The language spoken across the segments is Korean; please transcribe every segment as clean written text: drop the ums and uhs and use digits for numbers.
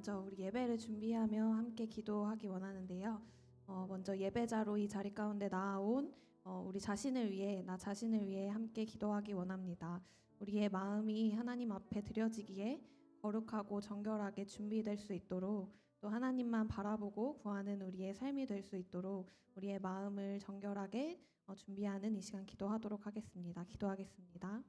먼저 우리 예배를 준비하며 함께 기도하기 원하는데요. 먼저 예배자로 이 자리 가운데 나아온 우리 자신을 위해, 나 자신을 위해 함께 기도하기 원합니다. 우리의 마음이 하나님 앞에 드려지기에 거룩하고 정결하게 준비될 수 있도록, 또 하나님만 바라보고 구하는 우리의 삶이 될 수 있도록 우리의 마음을 정결하게 준비하는 이 시간 기도하도록 하겠습니다. 기도하겠습니다.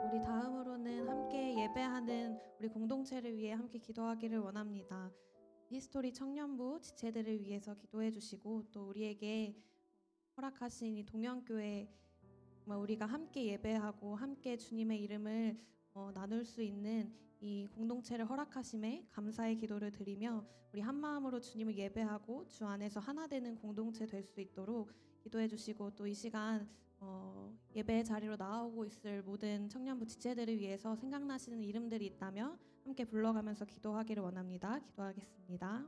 우리 다음으로는 함께 예배하는 우리 공동체를 위해 함께 기도하기를 원합니다. 히스토리 청년부 지체들을 위해서 기도해 주시고, 또 우리에게 허락하신 이 동영교회, 정말 우리가 함께 예배하고 함께 주님의 이름을 나눌 수 있는 이 공동체를 허락하심에 감사의 기도를 드리며, 우리 한 마음으로 주님을 예배하고 주 안에서 하나 되는 공동체 될 수 있도록 기도해 주시고, 또 이 시간 예배 자리로 나오고 있을 모든 청년부 지체들을 위해서 생각나시는 이름들이 있다면 함께 불러가면서 기도하기를 원합니다. 기도하겠습니다.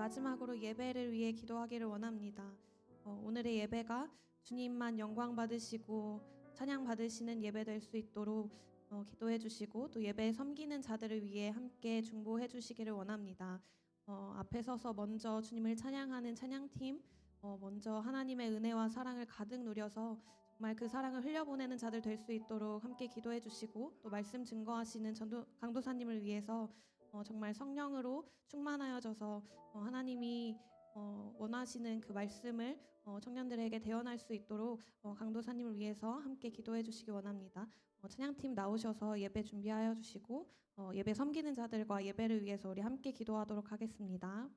마지막으로 예배를 위해 기도하기를 원합니다. 오늘의 예배가 주님만 영광 받으시고 찬양 받으시는 예배 될 수 있도록 기도해 주시고 또 예배에 섬기는 자들을 위해 함께 중보해 주시기를 원합니다. 앞에 서서 먼저 주님을 찬양하는 찬양팀, 먼저 하나님의 은혜와 사랑을 가득 누려서 정말 그 사랑을 흘려보내는 자들 될 수 있도록 함께 기도해 주시고 또 말씀 증거하시는 강도사님을 위해서 정말 성령으로 충만하여져서 하나님이 원하시는 그 말씀을 청년들에게 대언할 수 있도록 강도사님을 위해서 함께 기도해 주시기 원합니다. 찬양팀 나오셔서 예배 준비하여 주시고 예배 섬기는 자들과 예배를 위해서 우리 함께 기도하도록 하겠습니다.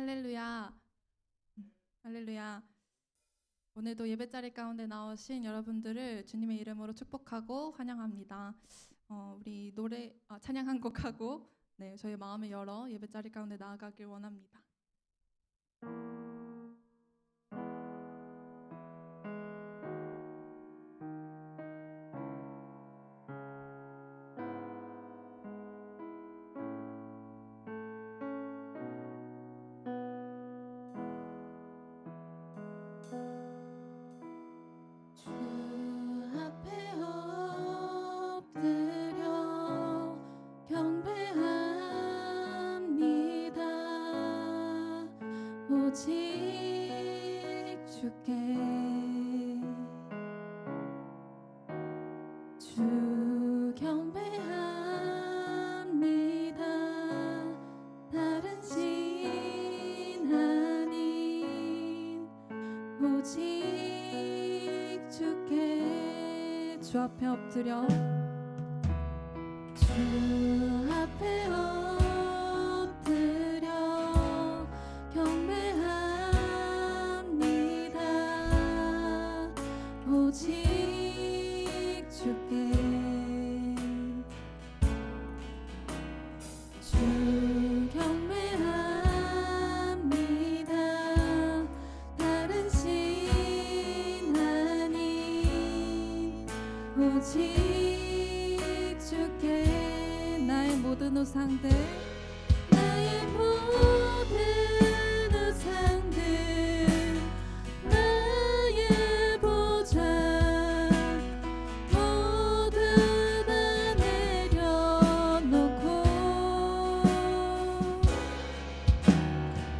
할렐루야. 할렐루야. 오늘도 예배 자리 가운데 나오신 여러분들을 주님의 이름으로 축복하고 환영합니다. 우리 찬양 한 곡 하고 저희 마음을 열어 예배 자리 가운데 나아가길 원합니다. 주 앞에 엎드려 경배합니다. 오직 주께 주 경배합니다. 다른 신 아닌 오직 주께 주 앞에 엎드려 주 앞에 엎드려 경배합니다. 오직 주께 주 경배합니다. 다른 신 아닌 오직 주께 나의 모든 우상들 나의 모든 우상들 나의 보좌 모두 다 내려놓고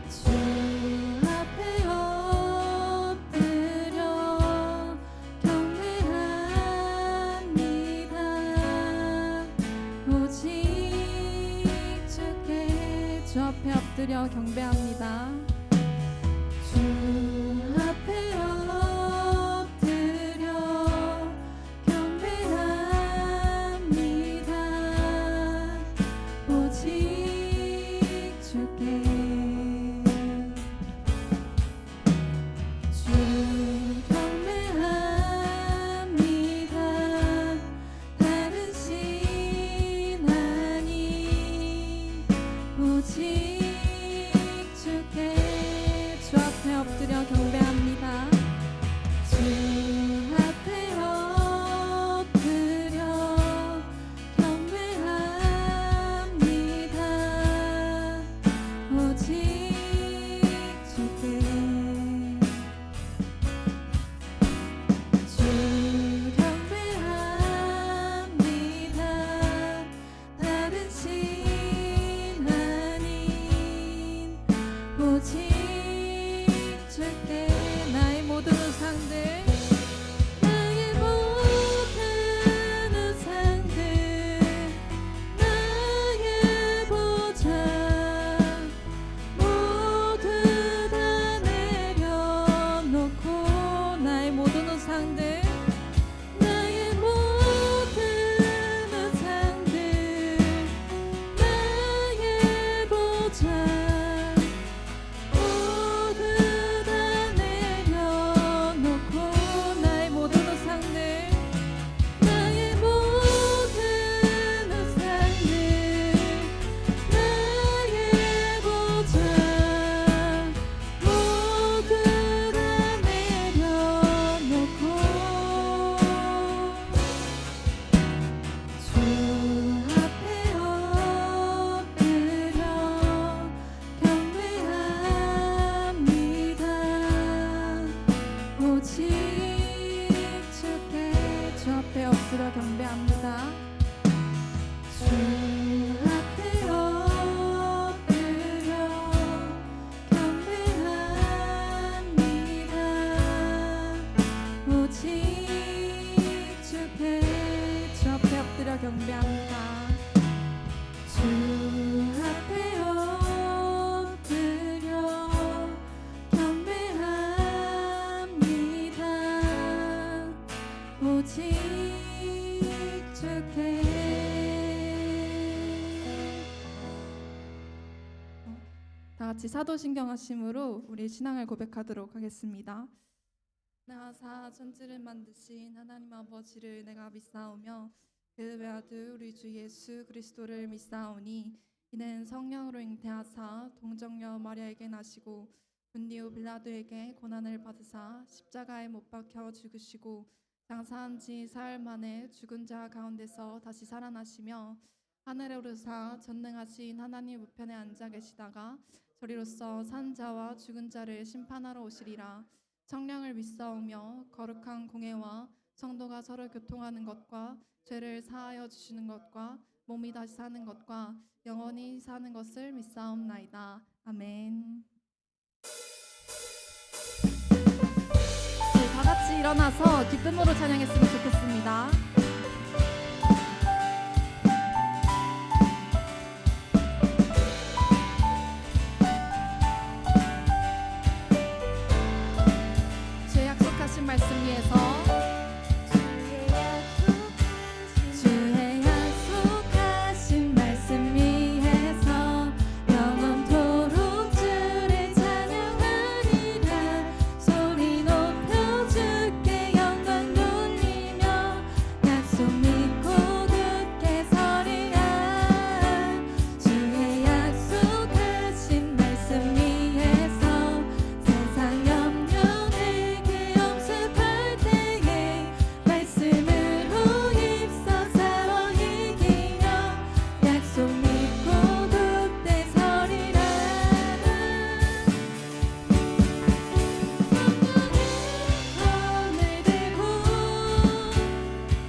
주 앞에 엎드려 경배합니다. 오직 주께 주 앞에 엎드려 경배합니다. 주 앞에 엎드려 경배합니다. 오직 주께 주 경배합니다. 다른 신 아닌 오직 주께 주 앞에 엎드려 경배합니다. 주 앞에 엎드려 경배합니다. 오직 주께 주 경배합니다. 다른 신 아닌 오직 주께 나의 모든 우상들 나의 모든 우상들 나의 보좌 모두 다 내려놓고 나의 모든 우상들 나의 모든 우상들 나의 보좌 모두 다 내려놓고 나의 모든 우상들 나의 모든 우상들 나의 보좌 모두 다 내려놓고 주 앞에 엎드려 경배합니다. 오직 주께 주 앞에 엎드려 경배합니다. 주 앞에 엎드려 경배합니다. 오직 주께 주 앞에 엎드려 경배합니다. 주 앞에 엎드려 경배합니다. 오직 주께 다 같이 사도신경하심으로 우리 신앙을 고백하도록 하겠습니다. 나사 천지를 만드신 하나님 아버지를 내가 믿사오며 그 외아들 우리 주 예수 그리스도를 믿사오니 이는 성령으로 잉태하사 동정녀 마리아에게 나시고 분디오 빌라도에게 고난을 받으사 십자가에 못 박혀 죽으시고 장사한 지 사흘 만에 죽은 자 가운데서 다시 살아나시며 하늘에 오르사 전능하신 하나님 우편에 앉아 계시다가 저리로서 산 자와 죽은 자를 심판하러 오시리라. 성령을 믿사오며 거룩한 공회와 성도가 서로 교통하는 것과 죄를 사하여 주시는 것과 몸이 다시 사는 것과 영원히 사는 것을 믿사옵나이다. 아멘. 다 같이 일어나서 기쁨으로 찬양했으면 좋겠습니다. 주의 약속하신 말씀 위에서 주의 약속하신 말씀 위에서 영원토록 주를 찬양하리라. 소리 높여 주께 영광 돌리며 약속 믿고 굳게 서리라. 주의 약속하신 말씀 위에서 세상 염려내게 엄습할 때에 말씀으로 힘써 싸워 이기며 약속 믿고 굳게 서리라. 손을 들고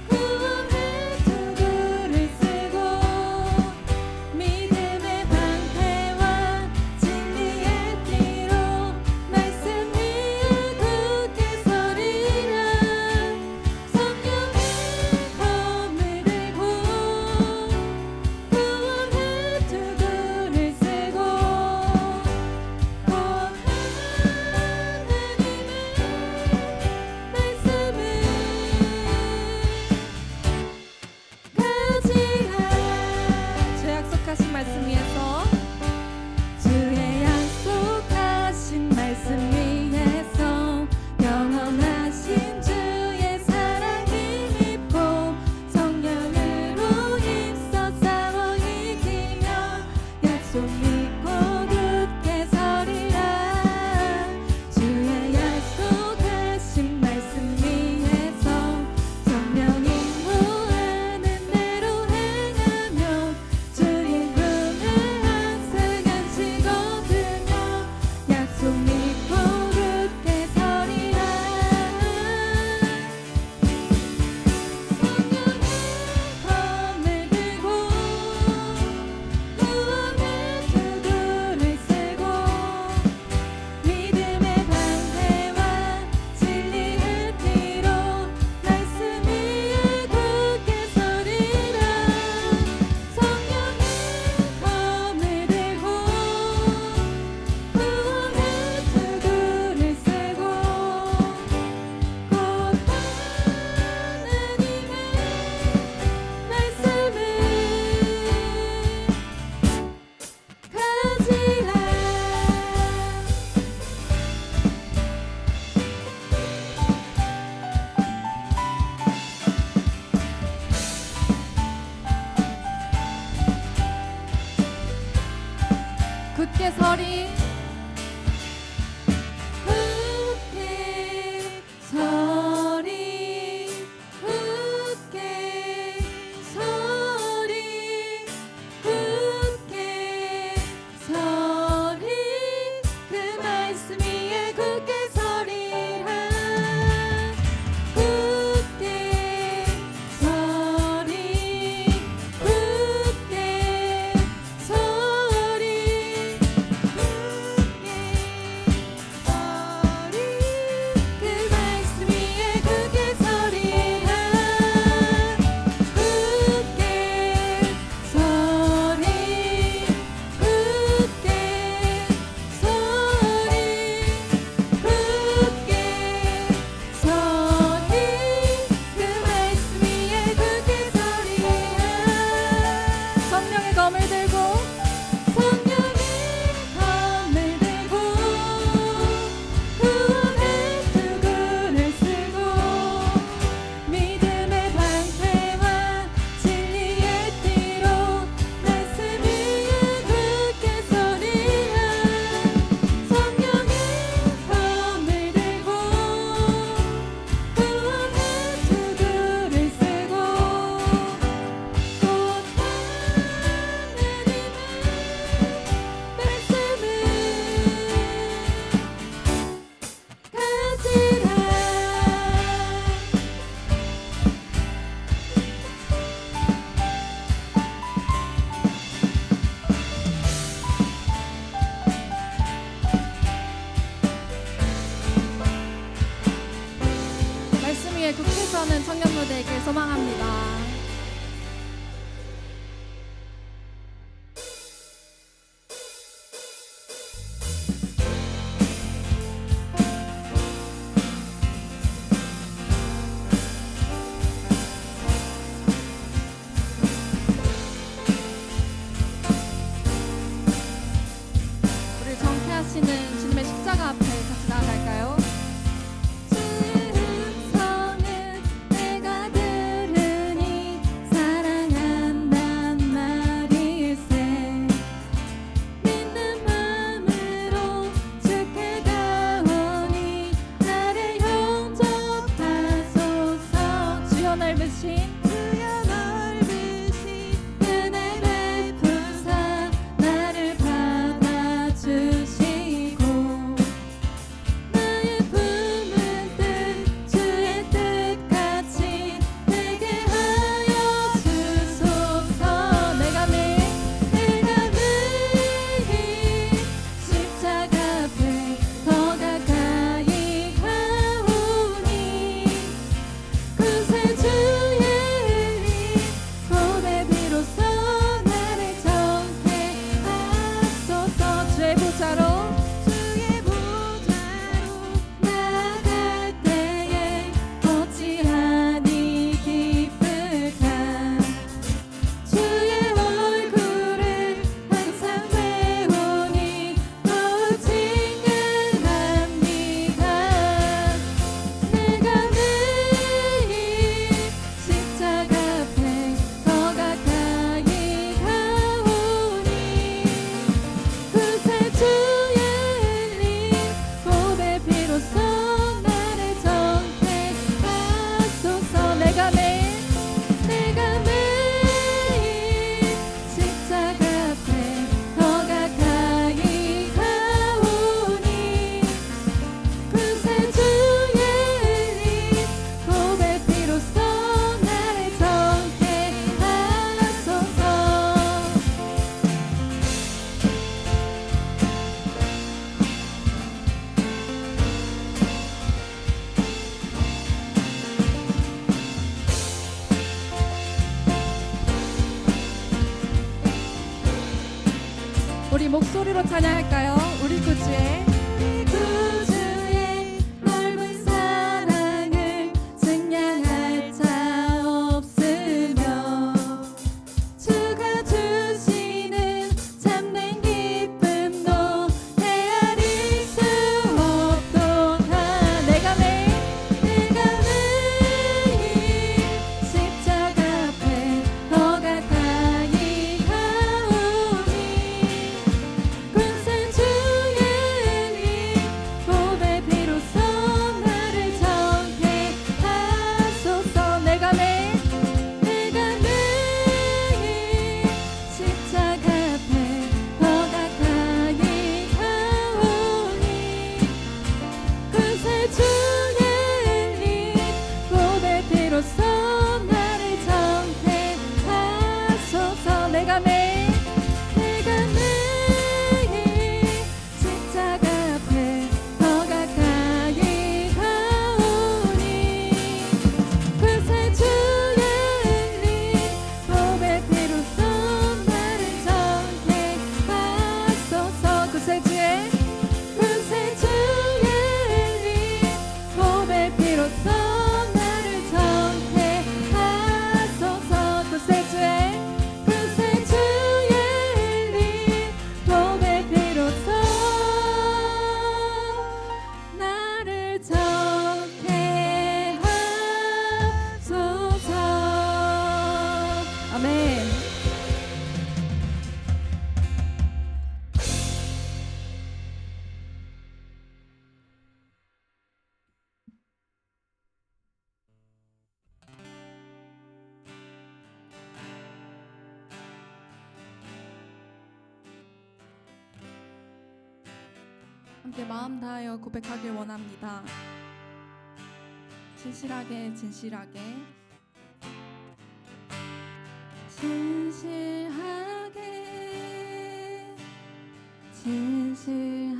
구원의 도구를 쓰고 믿음의 방패와 진리의 띠로 말씀 위에 굳게 서리라. 성령의 검을 들고 구원의 도구를 쓰고 곧 하나님의 말씀을 가지라. 주의 약속하신 말씀 위에서 영원하신 주의 사랑 힘입고 성령으로 힘써 싸워 이기며 약속 믿고 굳게 서리라. 주의 약속하신 말씀 위에서 성령 인도하는 대로 행하며 주의 품에 항상 안식 얻으며 약속 믿고 굳게 서리라. 성령의 검을 들고 구원의 도구를 쓰고 믿음의 방패와 진리의 띠로 말씀 위에 굳게 서리라. 성령의 검을 들고 구원의 도구를 쓰고 곧 하나님의 말씀을 가지라. 굳게 서리. 굳게 서리. 굳게 서리. 굳게 서리. 그 말씀 위에 굳게 서리라. 굳게 서리. 굳게 서리. 소망합니다. 우리 정케하시는 주님의 십자가 앞에 같이 나아갈까요? 주의 음성을 내가 들으니 사랑한단 말일세. 믿는 마음으로 주께 가오니 나를 용접하소서. 주여 넓으신 은혜 베푸사 나를 받아주시고 나의 품은 뜻 주의 뜻같이 되게 하여 주소서. 내가 매일 십자가 앞에 더 가까이 가오니 그새 주의 고백 비로소 나를 정케하소서. 주의 보좌로 나아갈 때에 어찌하니 기쁠까. 주의 얼굴을 항상 배우니 더욱 친근합니다. 내가 매일 십자가 앞에 더 가까이 가오니 그새 주의 고백 비로소 나를 정케하소서. 내가 매일 십자가 앞에 더 가까이 가오니 그새 주의 고백 비로소 나를 정케하소서. 우리 목소리로 찬양할까요? 우리 구주의 넓은 사랑을 증량할 자 없으며 주가 주시는 참된 기쁨도 헤아릴 수 없도다. 내가 매일 십자가 앞에 더 가까이 가오니 그새 주의 고백 비로소 나를 정케하소서. 내가 매일 십자가 앞에 더 가까이 가오니 그새 주의 고백 비로소 나를 정케하소서. 내가 매일 십자가 앞에 더 가까이 가오니 그새 주의 고백 비로소 나를 정케하소서. 그새 주의 고백 비로소 나를 정케하소서. 그새 주의 고백 비로소 나를 정케하소서. 아멘. 함께 마음 다하여 고백하길 원합니다. 진실하게 진실하게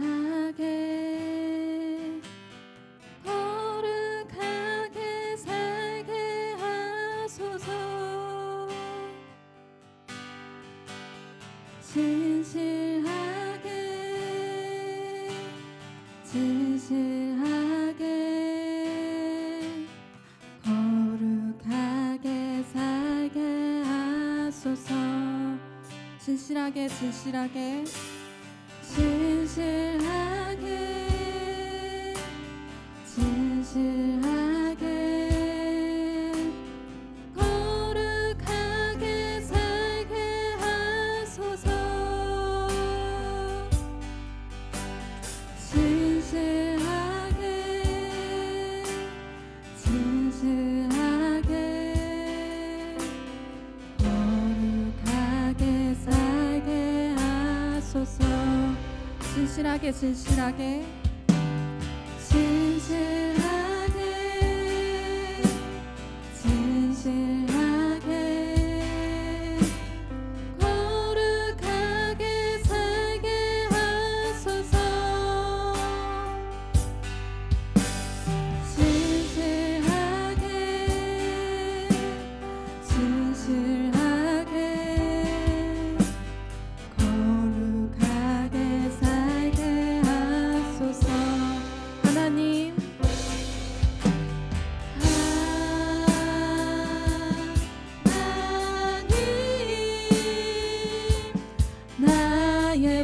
진실하게 거룩하게 살게 진실하게 진실하게 거룩하게 살게 하소서. 진실하게 진실하게 진실하게 진실하게 거룩하게 살게 하소서. 진실하게 진실하게 거룩하게 살게 하소서. 진실하게 진실하게 진실하게 진실하게 거룩하게 살게 하소서. 진실하게 진실하게 거룩하게 살게 하소서. 하나님 나의 마음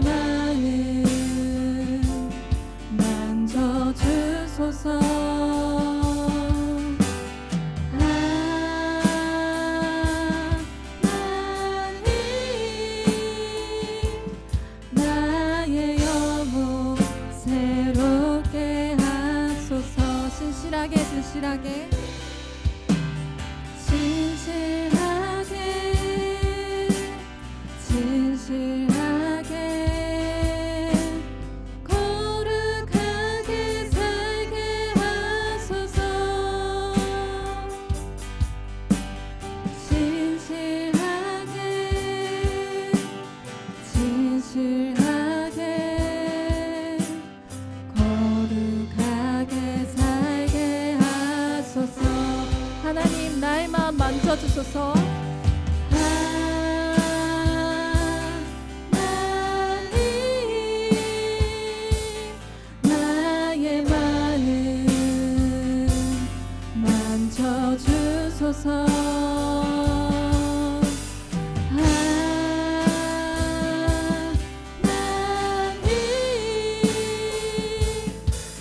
만져주소서. 나의 영혼 새롭게 하소서. 진실하게 진실하게 진실하게 진실하게 거룩하게 살게 하소서. 진실하게 진실하게 거룩하게 살게 하소서. 하나님 나의 마음 만져주소서. 나의 마음 만져주소서.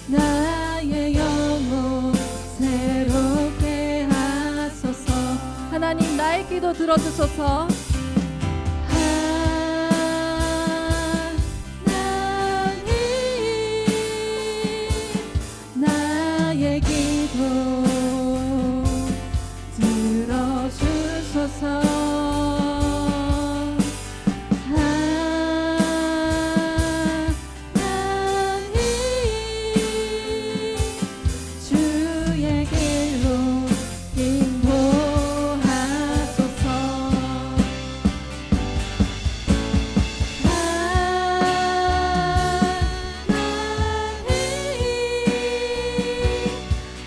나의 영혼 새롭게 하소서. 하나님 나의 기도 들어주소서. 나의 기도 들어주소서. 주의 길로 인도하소서.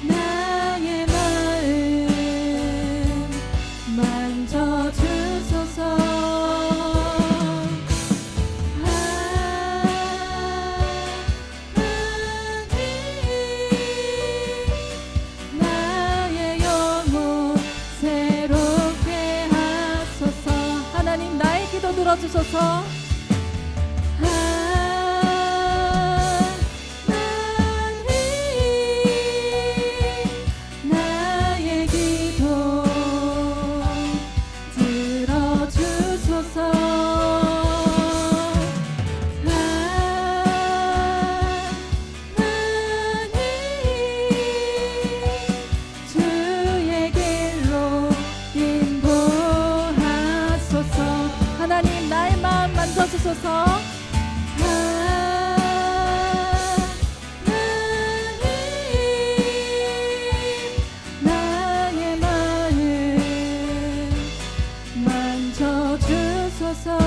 나의 마음 만져주소서. 나의 영혼 새롭게 하소서. 하나님 나의 기도 들어주소서. 나의 기도 들어주소서. 주의 길로 인도하소서. 하나님 나의 마음 만져주소서. 나의 마음 만져주소서.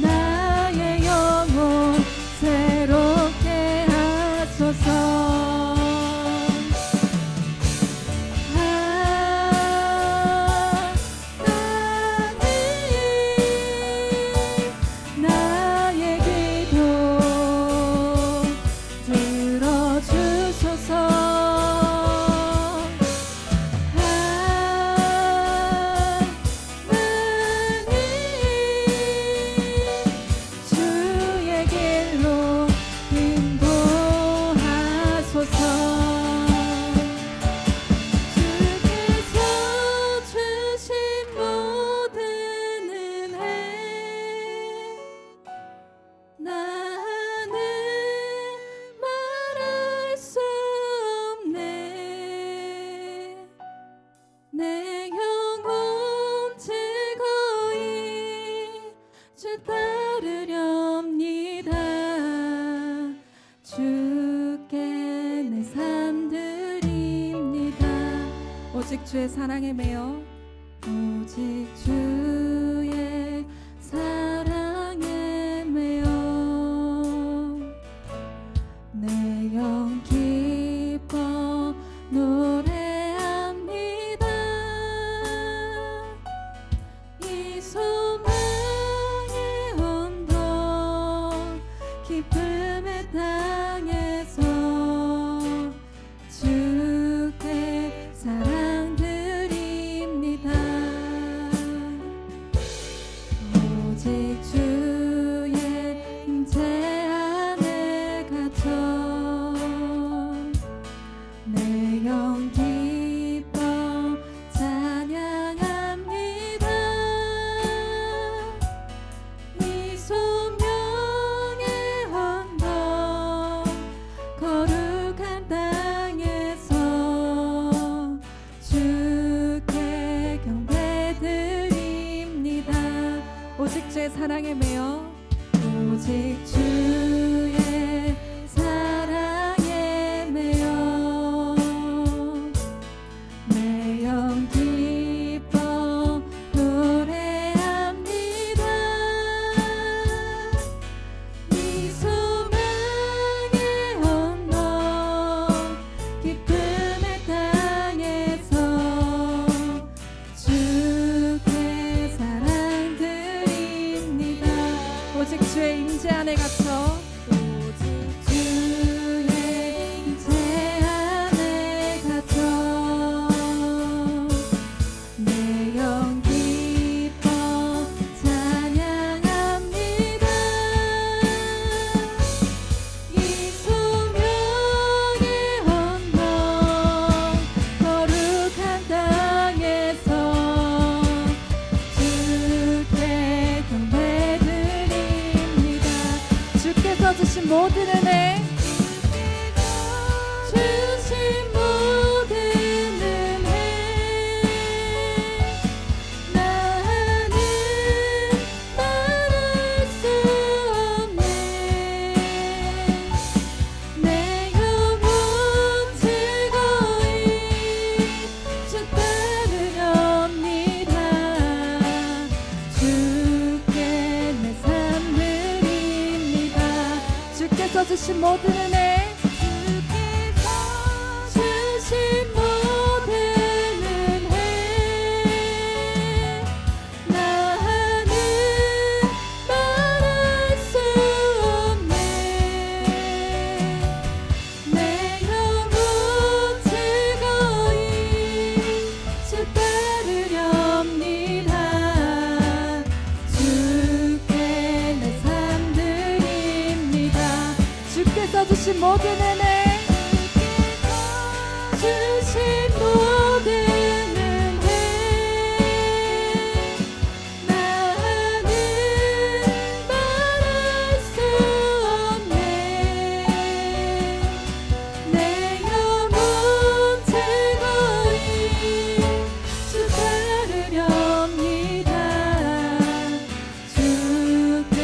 나의 영혼 새롭게 하소서. 주께 내 삶 드립니다. 오직 주의 사랑에 매여 오직 주의 사랑에 매여 내 영 기뻐 노래합니다. 이 소망의 언덕 기쁨의 땅에서 주께 사랑 드립니다. 오직 주의 임재 안에 갇혀 내 영 기뻐 찬양합니다. 이 소명의 언덕 거룩한 땅에서 주께 경배드립니다. 오직 주의 사랑에 매여 오직 주의 사랑에 매여 내 영 기뻐 노래합니다. 이 소망의 언덕 기쁨의 땅에서 주께 사랑 드립니다. 오직 주의 임재 안에 갇혀 오직 주의 임재 안에 갇혀 내 영 기뻐 찬양합니다. 이 소명의 언덕 거룩한 땅에서 주께 경배드립니다. 주께서 주신 모든 은혜 주신 모든 은혜 나는 말할 수 없네. 내 영혼 즐거이 주 따르렵니다. 주께 내 삶 드립니다. 주께서 주신 모든 은혜 주신 모든 은혜 나는 말할 수 없네. 내 영혼 즐거이 주 따르렵니다. 주께 내 삶 드립니다. 주께서 주신 모든 은혜 주신 모든 은혜 나는 말할 수 없네. 내 영혼 즐거이 주 따르렵니다. 주께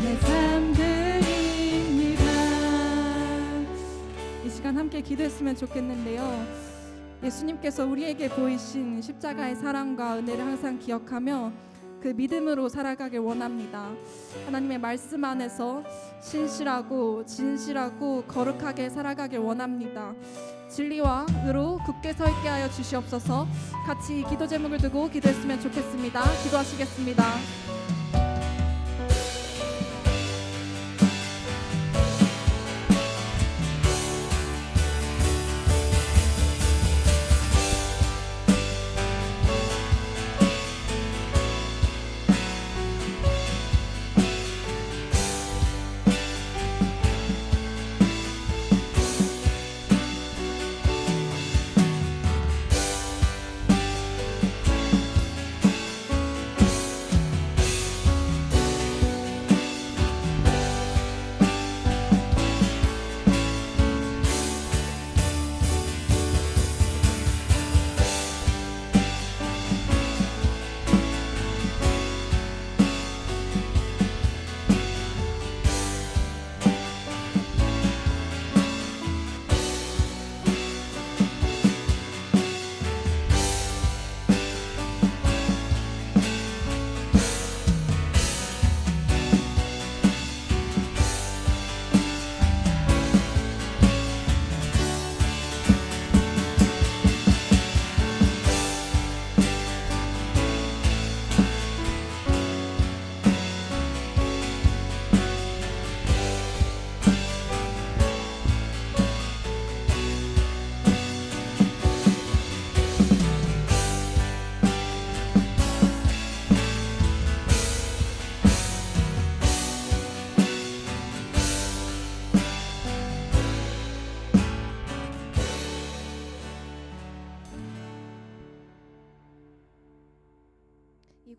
내 삶 드립니다. 이 시간 함께 기도했으면 좋겠는데요. 예수님께서 우리에게 보이신 십자가의 사랑과 은혜를 항상 기억하며 그 믿음으로 살아가길 원합니다. 하나님의 말씀 안에서 신실하고 진실하고 거룩하게 살아가길 원합니다. 진리와 의로 굳게 서 있게 하여 주시옵소서. 같이 기도 제목을 두고 기도했으면 좋겠습니다. 기도하시겠습니다.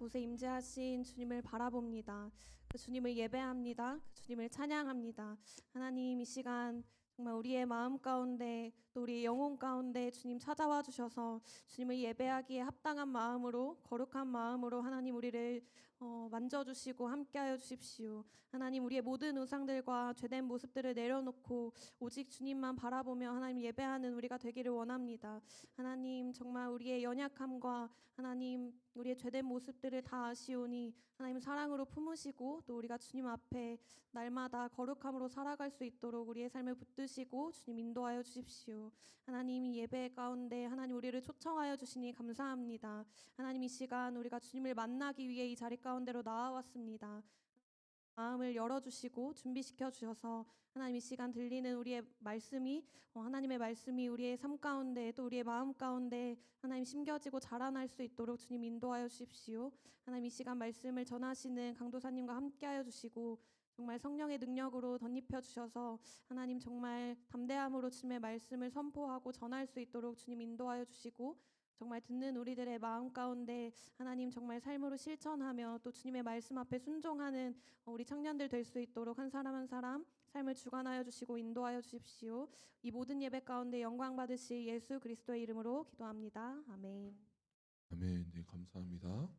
이곳에 임재하신 주님을 바라봅니다. 그 주님을 예배합니다. 그 주님을 찬양합니다. 하나님, 이 시간 정말 우리의 마음 가운데 또 우리의 영혼 가운데 주님 찾아와 주셔서 주님을 예배하기에 합당한 마음으로, 거룩한 마음으로 하나님 우리를 만져주시고 함께하여 주십시오. 하나님, 우리의 모든 우상들과 죄된 모습들을 내려놓고 오직 주님만 바라보며 하나님 예배하는 우리가 되기를 원합니다. 하나님, 정말 우리의 연약함과 하나님 우리의 죄된 모습들을 다 아시오니 하나님 사랑으로 품으시고 또 우리가 주님 앞에 날마다 거룩함으로 살아갈 수 있도록 우리의 삶을 붙드시고 주님 인도하여 주십시오. 하나님, 이 예배 가운데 하나님 우리를 초청하여 주시니 감사합니다. 하나님, 이 시간 우리가 주님을 만나기 위해 이 자리 가운데로 나와왔습니다. 마음을 열어주시고 준비시켜 주셔서 하나님, 이 시간 들리는 우리의 말씀이 하나님의 말씀이 우리의 삶 가운데 또 우리의 마음 가운데 하나님 심겨지고 자라날 수 있도록 주님 인도하여 주십시오. 하나님, 이 시간 말씀을 전하시는 강도사님과 함께하여 주시고 정말 성령의 능력으로 덧입혀 주셔서 하나님 정말 담대함으로 주님의 말씀을 선포하고 전할 수 있도록 주님 인도하여 주시고 정말 듣는 우리들의 마음 가운데 하나님 정말 삶으로 실천하며 또 주님의 말씀 앞에 순종하는 우리 청년들 될 수 있도록 한 사람 한 사람 삶을 주관하여 주시고 인도하여 주십시오. 이 모든 예배 가운데 영광 받으실 예수 그리스도의 이름으로 기도합니다. 아멘. 아멘. 네, 감사합니다.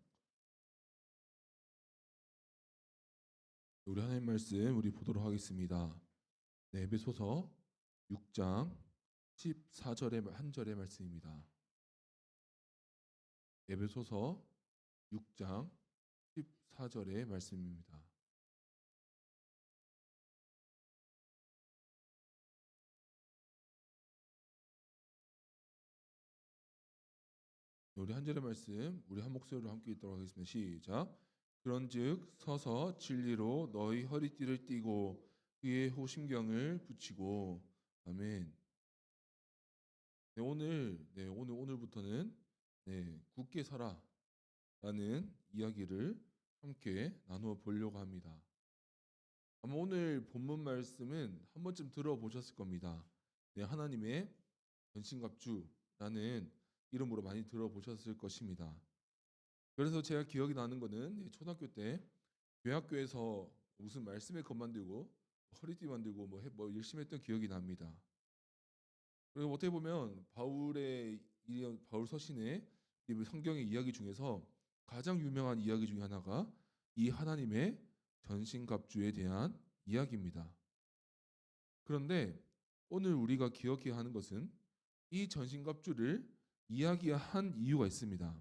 우리 하나님 말씀 우리 보도록 하겠습니다. 네, 에베소서 6장 14절의 한 절의 말씀입니다. 에베소서 6장 14절의 말씀입니다. 우리 한 절의 말씀 우리 한 목소리로 함께 읽도록 하겠습니다. 시작. 그런즉 서서 진리로 너희 허리띠를 띠고 그의 호심경을 붙이고. 아멘. 네, 오늘부터는 굳게 살아라는 이야기를 함께 나누어 보려고 합니다. 아마 오늘 본문 말씀은 한 번쯤 들어보셨을 겁니다. 네, 하나님의 전신갑주라는 이름으로 많이 들어보셨을 것입니다. 그래서 제가 기억이 나는 거는 초등학교 때 교회학교에서 무슨 말씀에 겁 만들고 허리띠 만들고 뭐 열심히 했던 기억이 납니다. 그리고 어떻게 보면 바울 서신의 성경의 이야기 중에서 가장 유명한 이야기 중에 하나가 이 하나님의 전신갑주에 대한 이야기입니다. 그런데 오늘 우리가 기억해야 하는 것은 이 전신갑주를 이야기한 이유가 있습니다.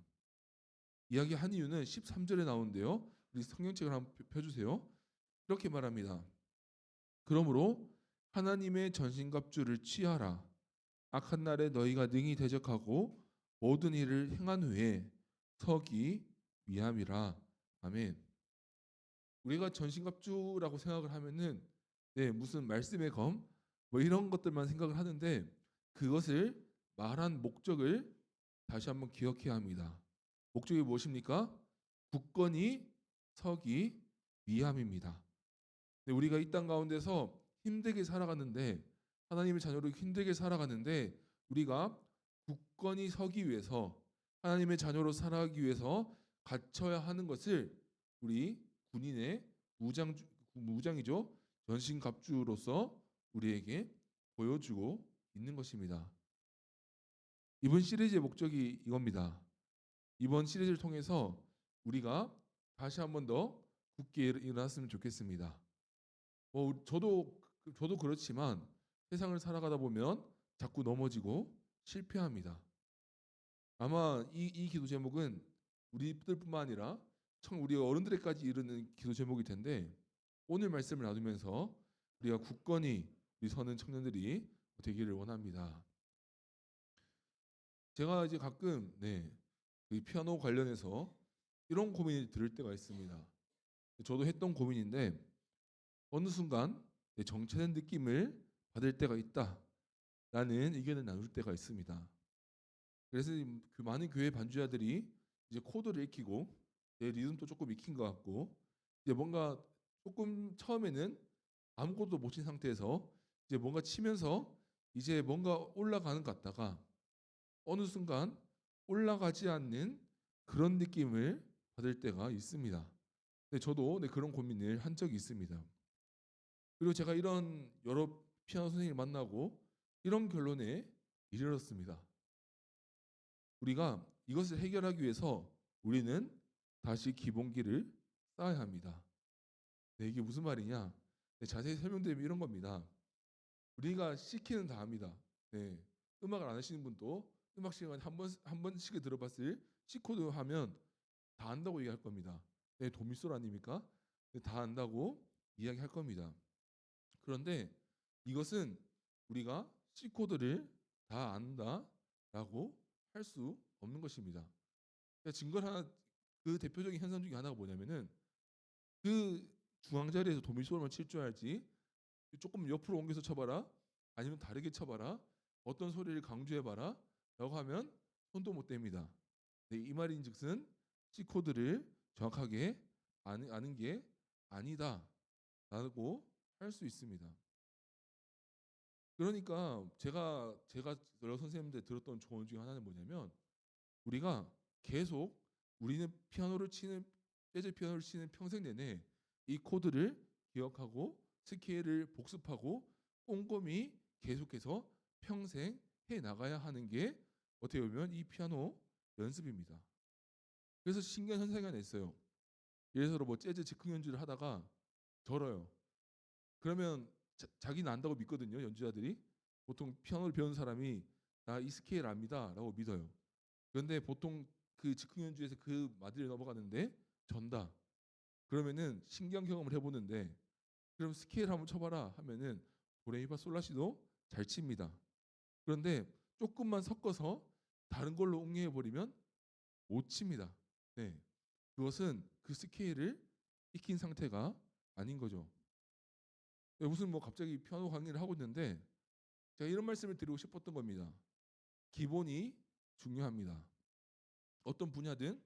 이야기한 이유는 13절에 나오는데요. 우리 성경책을 한번 펴주세요. 이렇게 말합니다. 그러므로 하나님의 전신갑주를 취하라. 악한 날에 너희가 능히 대적하고 모든 일을 행한 후에 서기 위함이라. 아멘. 우리가 전신갑주라고 생각을 하면은 무슨 말씀의 검 뭐 이런 것들만 생각을 하는데 그것을 말한 목적을 다시 한번 기억해야 합니다. 목적이 무엇입니까? 굳건히 서기 위함입니다. 우리가 이 땅 가운데서 힘들게 살아가는데 하나님의 자녀로 힘들게 살아가는데 우리가 굳건히 서기 위해서 하나님의 자녀로 살아가기 위해서 갖춰야 하는 것을 우리 군인의 무장이죠. 전신갑주로서 우리에게 보여주고 있는 것입니다. 이번 시리즈의 목적이 이겁니다. 이번 시리즈를 통해서 우리가 다시 한 번 더 굳게 일어났으면 좋겠습니다. 저도 그렇지만 세상을 살아가다 보면 자꾸 넘어지고 실패합니다. 아마 이 기도 제목은 우리들뿐만 아니라 우리 어른들에까지 이르는 기도 제목일 텐데 오늘 말씀을 나누면서 우리가 굳건히 우리 서는 청년들이 되기를 원합니다. 제가 이제 가끔 이 피아노 관련해서 이런 고민을 들을 때가 있습니다. 저도 했던 고민인데 어느 순간 정체된 느낌을 받을 때가 있다라는 의견을 나눌 때가 있습니다. 그래서 그 많은 교회 반주자들이 이제 코드를 익히고 리듬도 조금 익힌 것 같고 이제 뭔가 조금 처음에는 아무것도 못 친 상태에서 이제 뭔가 치면서 이제 뭔가 올라가는 것 같다가 어느 순간 올라가지 않는 그런 느낌을 받을 때가 있습니다. 네, 저도 그런 고민을 한 적이 있습니다. 그리고 제가 이런 여러 피아노 선생님을 만나고 이런 결론에 이르렀습니다. 우리가 이것을 해결하기 위해서 우리는 다시 기본기를 쌓아야 합니다. 네, 이게 무슨 말이냐? 네, 자세히 설명드리면 이런 겁니다. 우리가 시키는 다 합니다. 네, 음악을 안 하시는 분도 음악 시간에 한 번씩 들어봤을 C 코드 하면 다 안다고 얘기할 겁니다. 네, 도미솔 아닙니까? 네, 다 안다고 이야기할 겁니다. 그런데 이것은 우리가 C 코드를 다 안다라고 할 수 없는 것입니다. 그러니까 증거 하나, 그 대표적인 현상 중에 하나가 뭐냐면은 그 중앙 자리에서 도미솔만 칠 줄 알지 조금 옆으로 옮겨서 쳐봐라, 아니면 다르게 쳐봐라, 어떤 소리를 강조해봐라 라고 하면 손도 못 댑니다. 네, 이 말인즉슨 C 코드를 정확하게 아는 게 아니다 라고 할 수 있습니다. 그러니까 제가 여러 선생님들 들었던 조언 중에 하나는 뭐냐면, 우리가 계속 우리는 재즈 피아노를 치는 평생 내내 이 코드를 기억하고 스케일을 복습하고 꼼꼼히 계속해서 평생 해 나가야 하는 게 어떻게 보면 이 피아노 연습입니다. 그래서 신기한 현상이 하나 있어요. 예를 들어 뭐 재즈 즉흥 연주를 하다가 절어요. 그러면 자기는 안다고 믿거든요. 연주자들이 보통 피아노를 배운 사람이 나 이 스케일 압니다라고 믿어요. 그런데 보통 그 즉흥 연주에서 그 마디를 넘어가는데 전다. 그러면은 신기한 경험을 해보는데, 그럼 스케일 한번 쳐봐라 하면은 도레미파 솔라시도 잘 칩니다. 그런데 조금만 섞어서 다른 걸로 옹려해 버리면 못 칩니다. 네, 그것은 그 스케일을 익힌 상태가 아닌 거죠. 네, 무슨 뭐 갑자기 피아노 강의를 하고 있는데 제가 이런 말씀을 드리고 싶었던 겁니다. 기본이 중요합니다. 어떤 분야든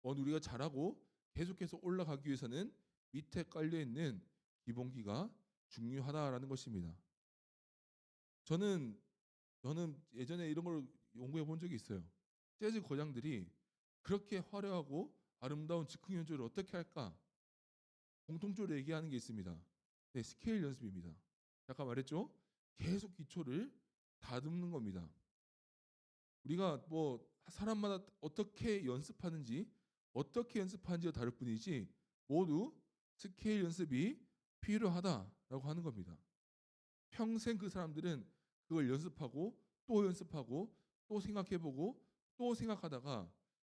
우리가 잘하고 계속해서 올라가기 위해서는 밑에 깔려 있는 기본기가 중요하다라는 것입니다. 저는 예전에 이런 걸 연구해 본 적이 있어요. 재즈 거장들이 그렇게 화려하고 아름다운 즉흥 연주를 어떻게 할까? 공통적으로 얘기하는 게 있습니다. 네, 스케일 연습입니다. 아까 말했죠? 계속 기초를 다듬는 겁니다. 우리가 뭐 사람마다 어떻게 연습하는지가 다를 뿐이지 모두 스케일 연습이 필요하다라고 하는 겁니다. 평생 그 사람들은 그걸 연습하고 또 연습하고 또 생각해보고 또 생각하다가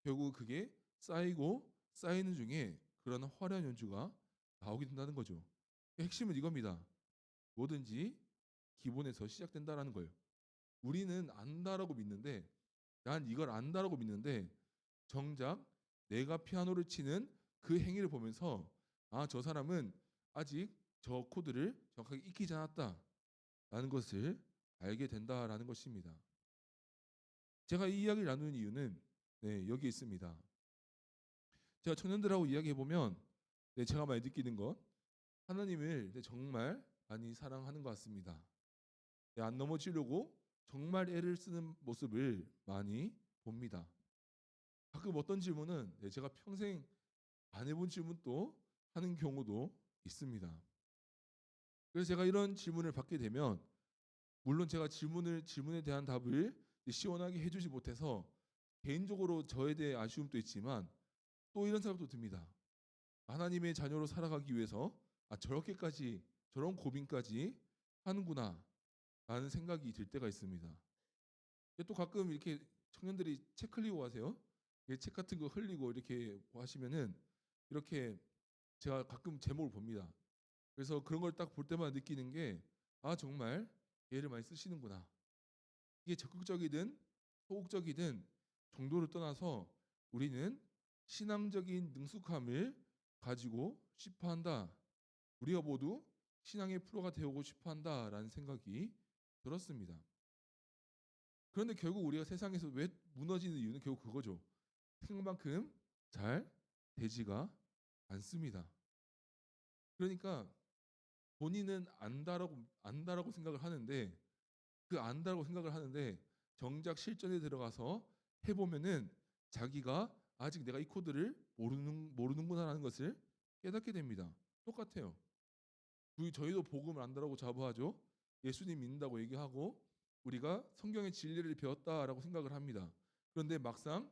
결국 그게 쌓이는 중에 그런 화려한 연주가 나오게 된다는 거죠. 핵심은 이겁니다. 뭐든지 기본에서 시작된다라는 거예요. 우리는 안다라고 믿는데, 난 이걸 안다라고 믿는데 정작 내가 피아노를 치는 그 행위를 보면서 저 사람은 아직 저 코드를 정확하게 익히지 않았다라는 것을 알게 된다라는 것입니다. 제가 이 이야기를 나누는 이유는 여기 있습니다. 제가 청년들하고 이야기해 보면 제가 많이 느끼는 것, 하나님을 정말 많이 사랑하는 것 같습니다. 안 넘어지려고 정말 애를 쓰는 모습을 많이 봅니다. 가끔 어떤 질문은 제가 평생 안 해본 질문도 하는 경우도 있습니다. 그래서 제가 이런 질문을 받게 되면, 물론 제가 질문에 대한 답을 시원하게 해주지 못해서 개인적으로 저에 대해 아쉬움도 있지만 또 이런 생각도 듭니다. 하나님의 자녀로 살아가기 위해서 저렇게까지 저런 고민까지 하는구나 라는 생각이 들 때가 있습니다. 또 가끔 이렇게 청년들이 책 흘리고 가세요. 책 같은 거 흘리고 이렇게 하시면은 이렇게 제가 가끔 제목을 봅니다. 그래서 그런 걸 딱 볼 때마다 느끼는 게 정말 애를 많이 쓰시는구나. 이게 적극적이든 소극적이든 정도를 떠나서 우리는 신앙적인 능숙함을 가지고 싶어 한다. 우리가 모두 신앙의 프로가 되고 싶어 한다라는 생각이 들었습니다. 그런데 결국 우리가 세상에서 왜 무너지는 이유는 결국 그거죠. 생각만큼 잘 되지가 않습니다. 그러니까 본인은 안다라고 생각을 하는데, 그 안다라고 생각을 하는데 정작 실전에 들어가서 해보면은 자기가 아직 내가 이 코드를 모르는구나라는 것을 깨닫게 됩니다. 똑같아요. 저희도 복음을 안다라고 자부하죠. 예수님 믿는다고 얘기하고 우리가 성경의 진리를 배웠다라고 생각을 합니다. 그런데 막상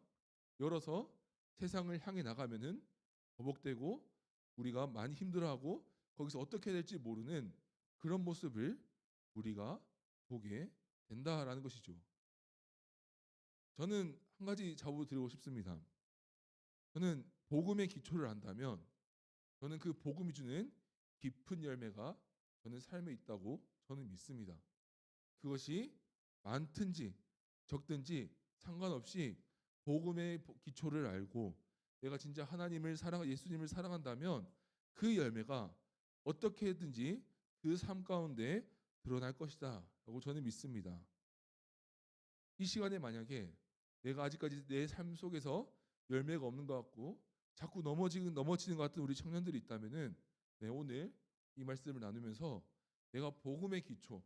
열어서 세상을 향해 나가면은 버벅대고 우리가 많이 힘들어하고 거기서 어떻게 될지 모르는 그런 모습을 우리가 보게 된다라는 것이죠. 저는 한 가지 자부 드리고 싶습니다. 저는 복음의 기초를 안다면 저는 그 복음이 주는 깊은 열매가 저는 삶에 있다고 저는 믿습니다. 그것이 많든지 적든지 상관없이 복음의 기초를 알고 내가 진짜 예수님을 사랑한다면 그 열매가 어떻게든지 그 삶 가운데 드러날 것이다라고 저는 믿습니다. 이 시간에 만약에 내가 아직까지 내 삶 속에서 열매가 없는 것 같고 자꾸 넘어지는 것 같은 우리 청년들이 있다면은 오늘 이 말씀을 나누면서 내가 복음의 기초,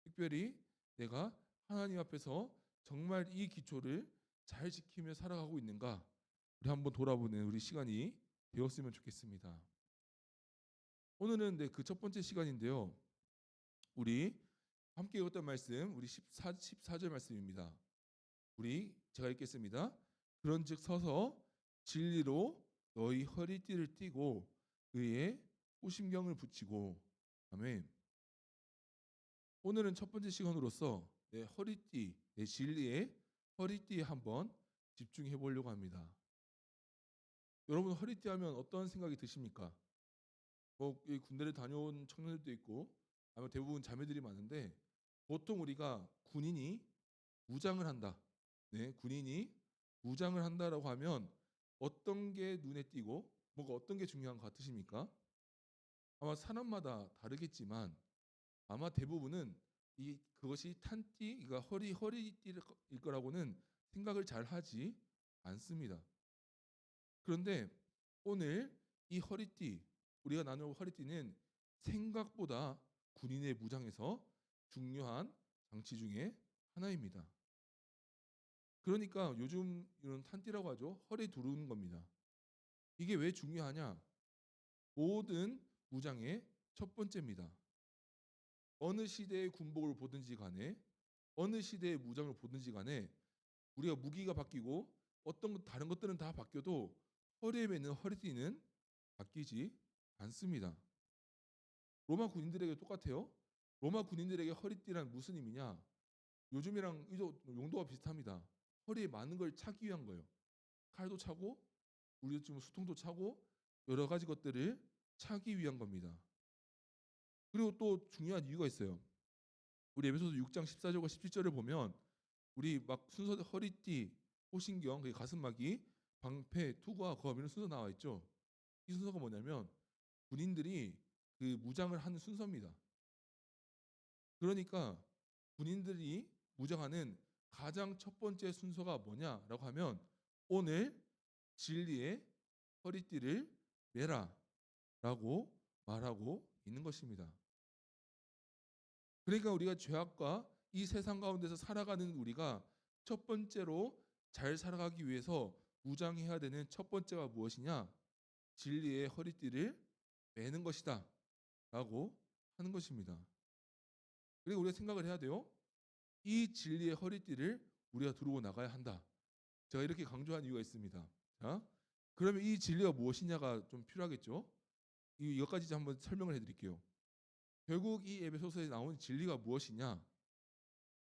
특별히 내가 하나님 앞에서 정말 이 기초를 잘 지키며 살아가고 있는가 우리 한번 돌아보는 우리 시간이 되었으면 좋겠습니다. 오늘은 그 첫 번째 시간인데요. 우리 함께 읽었던 말씀 우리 14절 말씀입니다. 제가 읽겠습니다. 그런즉 서서 진리로 너희 허리띠를 띠고 의에 호심경을 붙이고. 아멘. 오늘은 첫 번째 시간으로서 내 허리띠, 내 진리의 허리띠에 한번 집중해 보려고 합니다. 여러분 허리띠 하면 어떤 생각이 드십니까? 이 군대를 다녀온 청년들도 있고 아마 대부분 자매들이 많은데 보통 우리가 군인이 무장을 한다. 군인이 무장을 한다라고 하면 어떤 게 눈에 띄고 뭐가 어떤 게 중요한 것 같으십니까? 아마 사람마다 다르겠지만 아마 대부분은 그것이 탄띠, 그러니까 허리띠일 거라고는 생각을 잘 하지 않습니다. 그런데 오늘 이 허리띠, 우리가 나눌 허리띠는 생각보다 군인의 무장에서 중요한 장치 중에 하나입니다. 그러니까 요즘 이런 탄띠라고 하죠. 허리에 두르는 겁니다. 이게 왜 중요하냐? 모든 무장의 첫 번째입니다. 어느 시대의 군복을 보든지 간에 어느 시대의 무장을 보든지 간에 우리가 무기가 바뀌고 다른 것들은 다 바뀌어도 허리에 매는 허리띠는 바뀌지 않습니다. 로마 군인들에게 똑같아요. 로마 군인들에게 허리띠란 무슨 의미냐? 요즘이랑 용도가 비슷합니다. 허리에 많은 걸 차기 위한 거예요. 칼도 차고 우리도 지금 수통도 차고 여러 가지 것들을 차기 위한 겁니다. 그리고 또 중요한 이유가 있어요. 우리 에베소서 6장 14절과 17절을 보면 우리 막 순서 허리띠, 호신경, 가슴막이, 방패, 투구와 검 이런 순서 나와 있죠. 이 순서가 뭐냐면 군인들이 그 무장을 하는 순서입니다. 그러니까 군인들이 무장하는 가장 첫 번째 순서가 뭐냐라고 하면 오늘 진리의 허리띠를 매라라고 말하고 있는 것입니다. 그러니까 우리가 죄악과 이 세상 가운데서 살아가는 우리가 첫 번째로 잘 살아가기 위해서 무장해야 되는 첫 번째가 무엇이냐? 진리의 허리띠를 매는 것이다 라고 하는 것입니다. 그리고 우리가 생각을 해야 돼요. 이 진리의 허리띠를 우리가 두르고 나가야 한다. 제가 이렇게 강조한 이유가 있습니다. 자, 그러면 이 진리가 무엇이냐가 좀 필요하겠죠. 이것까지 한번 설명을 해드릴게요. 결국 이 에베소서에 나온 진리가 무엇이냐?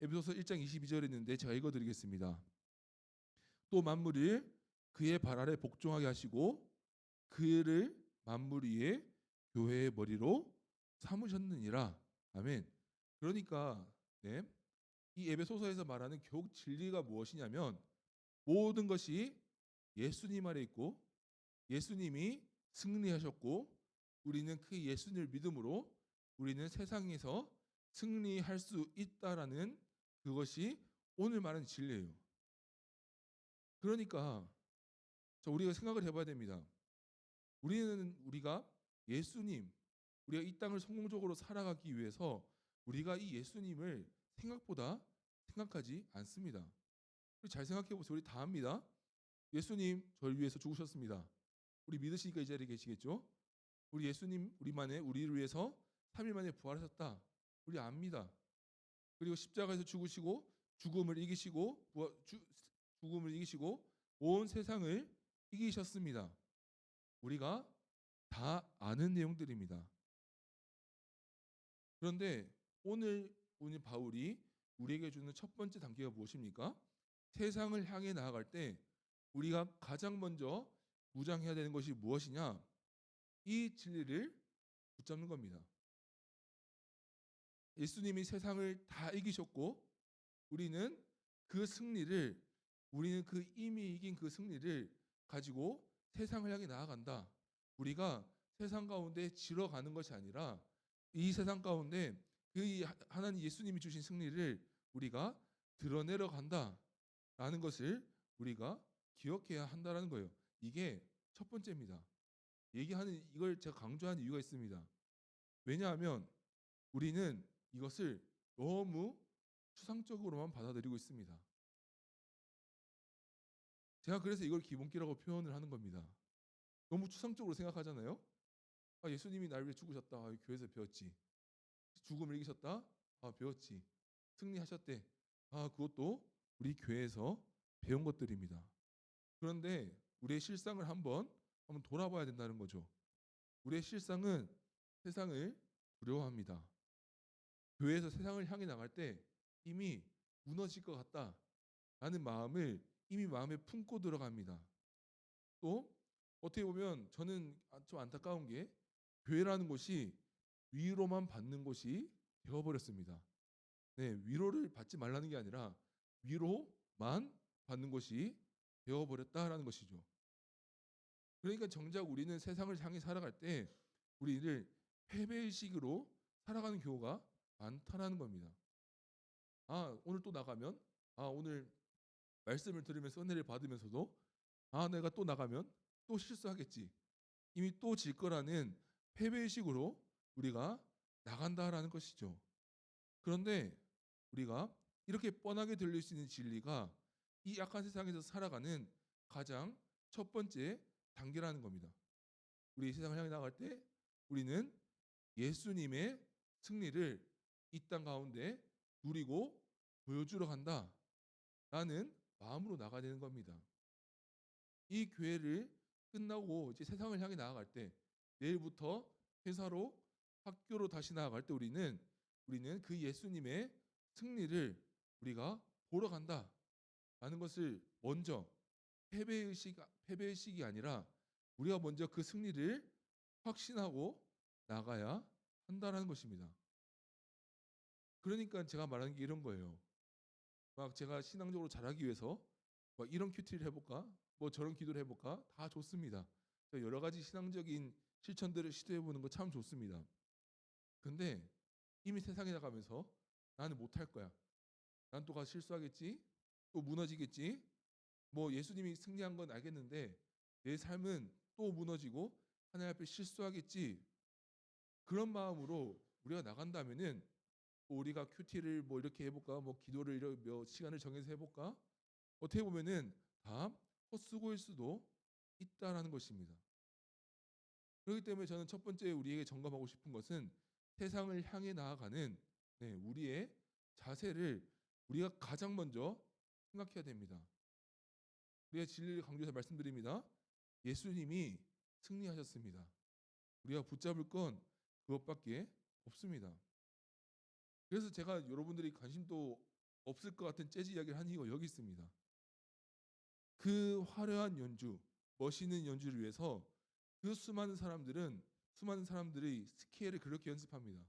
에베소서 1장 22절에 있는데 제가 읽어드리겠습니다. 또 만물을 그의 발 아래 복종하게 하시고 그를 만물 위에 교회의 머리로 삼으셨느니라. 아멘. 그러니까 이 에베소서에서 말하는 결국 진리가 무엇이냐면 모든 것이 예수님 아래 있고 예수님이 승리하셨고 우리는 그 예수님을 믿음으로 우리는 세상에서 승리할 수 있다라는 그것이 오늘 말하는 진리예요. 그러니까 우리가 생각을 해봐야 됩니다. 우리가 예수님, 우리가 이 땅을 성공적으로 살아가기 위해서 우리가 이 예수님을 생각보다 생각하지 않습니다. 잘 생각해 보세요. 우리 다 합니다. 예수님 저를 위해서 죽으셨습니다. 우리 믿으시니까 이 자리에 계시겠죠? 우리 예수님 우리를 위해서 3일 만에 부활하셨다. 우리 압니다. 그리고 십자가에서 죽으시고 죽음을 이기시고 온 세상을 이기셨습니다. 우리가 다 아는 내용들입니다. 그런데 오늘 바울이 우리에게 주는 첫 번째 단계가 무엇입니까? 세상을 향해 나아갈 때 우리가 가장 먼저 무장해야 되는 것이 무엇이냐? 이 진리를 붙잡는 겁니다. 예수님이 세상을 다 이기셨고 우리는 그 이미 이긴 그 승리를 가지고 세상을 향해 나아간다. 우리가 세상 가운데 지러 가는 것이 아니라 이 세상 가운데 그 하나님 예수님이 주신 승리를 우리가 드러내러 간다라는 것을 우리가 기억해야 한다라는 거예요. 이게 첫 번째입니다. 이걸 제가 강조하는 이유가 있습니다. 왜냐하면 우리는 이것을 너무 추상적으로만 받아들이고 있습니다. 제가 그래서 이걸 기본기라고 표현을 하는 겁니다. 너무 추상적으로 생각하잖아요. 예수님이 나를 위해 죽으셨다. 교회에서 배웠지. 죽음을 이기셨다. 배웠지. 승리하셨대. 그것도 우리 교회에서 배운 것들입니다. 그런데 우리의 실상을 한번 돌아봐야 된다는 거죠. 우리의 실상은 세상을 두려워합니다. 교회에서 세상을 향해 나갈 때 이미 무너질 것 같다라는 마음을 이미 마음에 품고 들어갑니다. 또 어떻게 보면 저는 좀 안타까운 게 교회라는 곳이 위로만 받는 곳이 되어버렸습니다. 네, 위로를 받지 말라는 게 아니라 위로만 받는 곳이 되어버렸다라는 것이죠. 그러니까 정작 우리는 세상을 향해 살아갈 때 우리를 패배의식으로 살아가는 경우가 많다라는 겁니다. 오늘 또 나가면 오늘 말씀을 들으면서 은혜를 받으면서도 내가 또 나가면 또 실수하겠지. 이미 또 질 거라는 패배의식으로 우리가 나간다라는 것이죠. 그런데 우리가 이렇게 뻔하게 들릴 수 있는 진리가 이 약한 세상에서 살아가는 가장 첫 번째 단계라는 겁니다. 우리 세상을 향해 나갈 때 우리는 예수님의 승리를 이 땅 가운데 누리고 보여주러 간다라는 마음으로 나가야 되는 겁니다. 이 교회를 끝나고 이제 세상을 향해 나아갈 때 내일부터 회사로 학교로 다시 나아갈 때 우리는 그 예수님의 승리를 우리가 보러 간다라는 것을 먼저 패배의식이 아니라 우리가 먼저 그 승리를 확신하고 나가야 한다라는 것입니다. 그러니까 제가 말하는 게 이런 거예요. 제가 신앙적으로 잘하기 위해서 이런 큐티를 해볼까? 저런 기도를 해볼까? 다 좋습니다. 여러 가지 신앙적인 실천들을 시도해보는 거 참 좋습니다. 근데 이미 세상에 나가면서 나는 못할 거야. 난 또 가서 실수하겠지? 또 무너지겠지? 예수님이 승리한 건 알겠는데 내 삶은 또 무너지고 하나님 앞에 실수하겠지? 그런 마음으로 우리가 나간다면은 우리가 큐티를 이렇게 해볼까? 기도를 몇 시간을 정해서 해볼까? 어떻게 보면은 다 헛수고일 수도 있다라는 것입니다. 그렇기 때문에 저는 첫 번째 우리에게 점검하고 싶은 것은 세상을 향해 나아가는 우리의 자세를 우리가 가장 먼저 생각해야 됩니다. 우리가 진리를 강조해서 말씀드립니다. 예수님이 승리하셨습니다. 우리가 붙잡을 건 그것밖에 없습니다. 그래서 제가 여러분들이 관심도 없을 것 같은 재즈 이야기를 한 이유가 여기 있습니다. 그 화려한 연주, 멋있는 연주를 위해서 그 수많은 사람들이 스케일을 그렇게 연습합니다.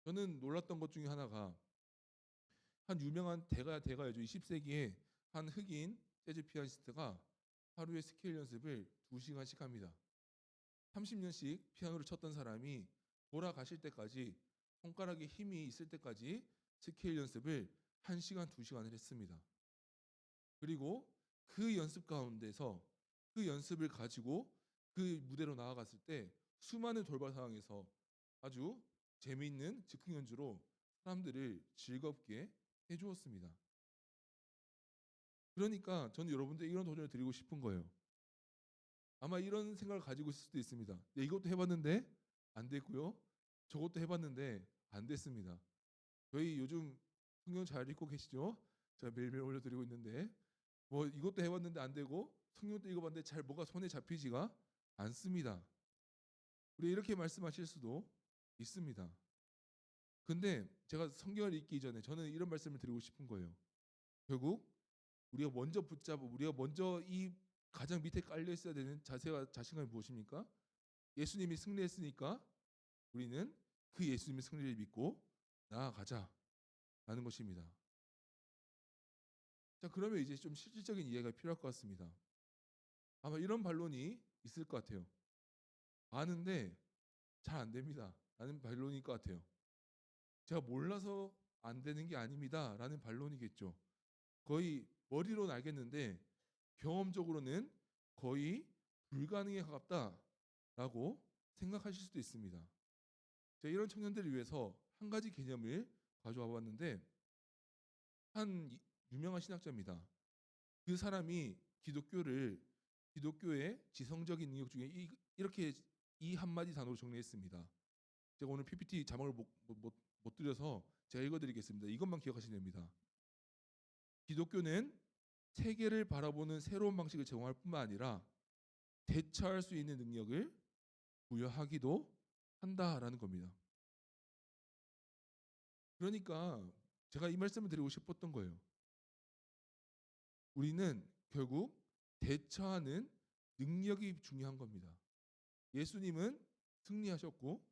저는 놀랐던 것 중에 하나가 한 유명한 대가죠. 20세기에 한 흑인 재즈 피아니스트가 하루에 스케일 연습을 2시간씩 합니다. 30년씩 피아노를 쳤던 사람이 돌아가실 때까지 손가락에 힘이 있을 때까지 스케일 연습을 1시간, 2시간을 했습니다. 그리고 그 연습 가운데서 그 연습을 가지고 그 무대로 나아갔을 때 수많은 돌발 상황에서 아주 재미있는 즉흥 연주로 사람들을 즐겁게 해주었습니다. 그러니까 저는 여러분들 이런 도전을 드리고 싶은 거예요. 아마 이런 생각을 가지고 있을 수도 있습니다. 네, 이것도 해봤는데 안 됐고요. 저것도 해봤는데 안 됐습니다. 저희 요즘 성경 잘 읽고 계시죠? 제가 매일매일 올려드리고 있는데 뭐 이것도 해봤는데 안 되고 성경도 읽어봤는데 잘 뭐가 손에 잡히지가 않습니다. 우리 이렇게 말씀하실 수도 있습니다. 근데 제가 성경을 읽기 전에 저는 이런 말씀을 드리고 싶은 거예요. 결국 우리가 먼저 붙잡고 우리가 먼저 이 가장 밑에 깔려 있어야 되는 자세가 자신감이 무엇입니까? 예수님이 승리했으니까 우리는 그 예수님의 승리를 믿고 나아가자라는 것입니다. 자, 그러면 이제 좀 실질적인 이해가 필요할 것 같습니다. 아마 이런 반론이 있을 것 같아요. 아는데 잘 안 됩니다. 라는 반론일 것 같아요. 제가 몰라서 안 되는 게 아닙니다. 라는 반론이겠죠. 거의 머리로는 알겠는데 경험적으로는 거의 불가능에 가깝다라고 생각하실 수도 있습니다. 제가 이런 청년들을 위해서 한 가지 개념을 가져와 봤는데 한 유명한 신학자입니다. 그 사람이 기독교의 지성적인 능력 중에 이렇게 이 한마디 단어로 정리했습니다. 제가 오늘 PPT 자막을 못 드려서 제가 읽어드리겠습니다. 이것만 기억하시면 됩니다. 기독교는 세계를 바라보는 새로운 방식을 제공할 뿐만 아니라 대처할 수 있는 능력을 부여하기도 한다라는 겁니다. 그러니까 제가 이 말씀을 드리고 싶었던 거예요. 우리는 결국 대처하는 능력이 중요한 겁니다. 예수님은 승리하셨고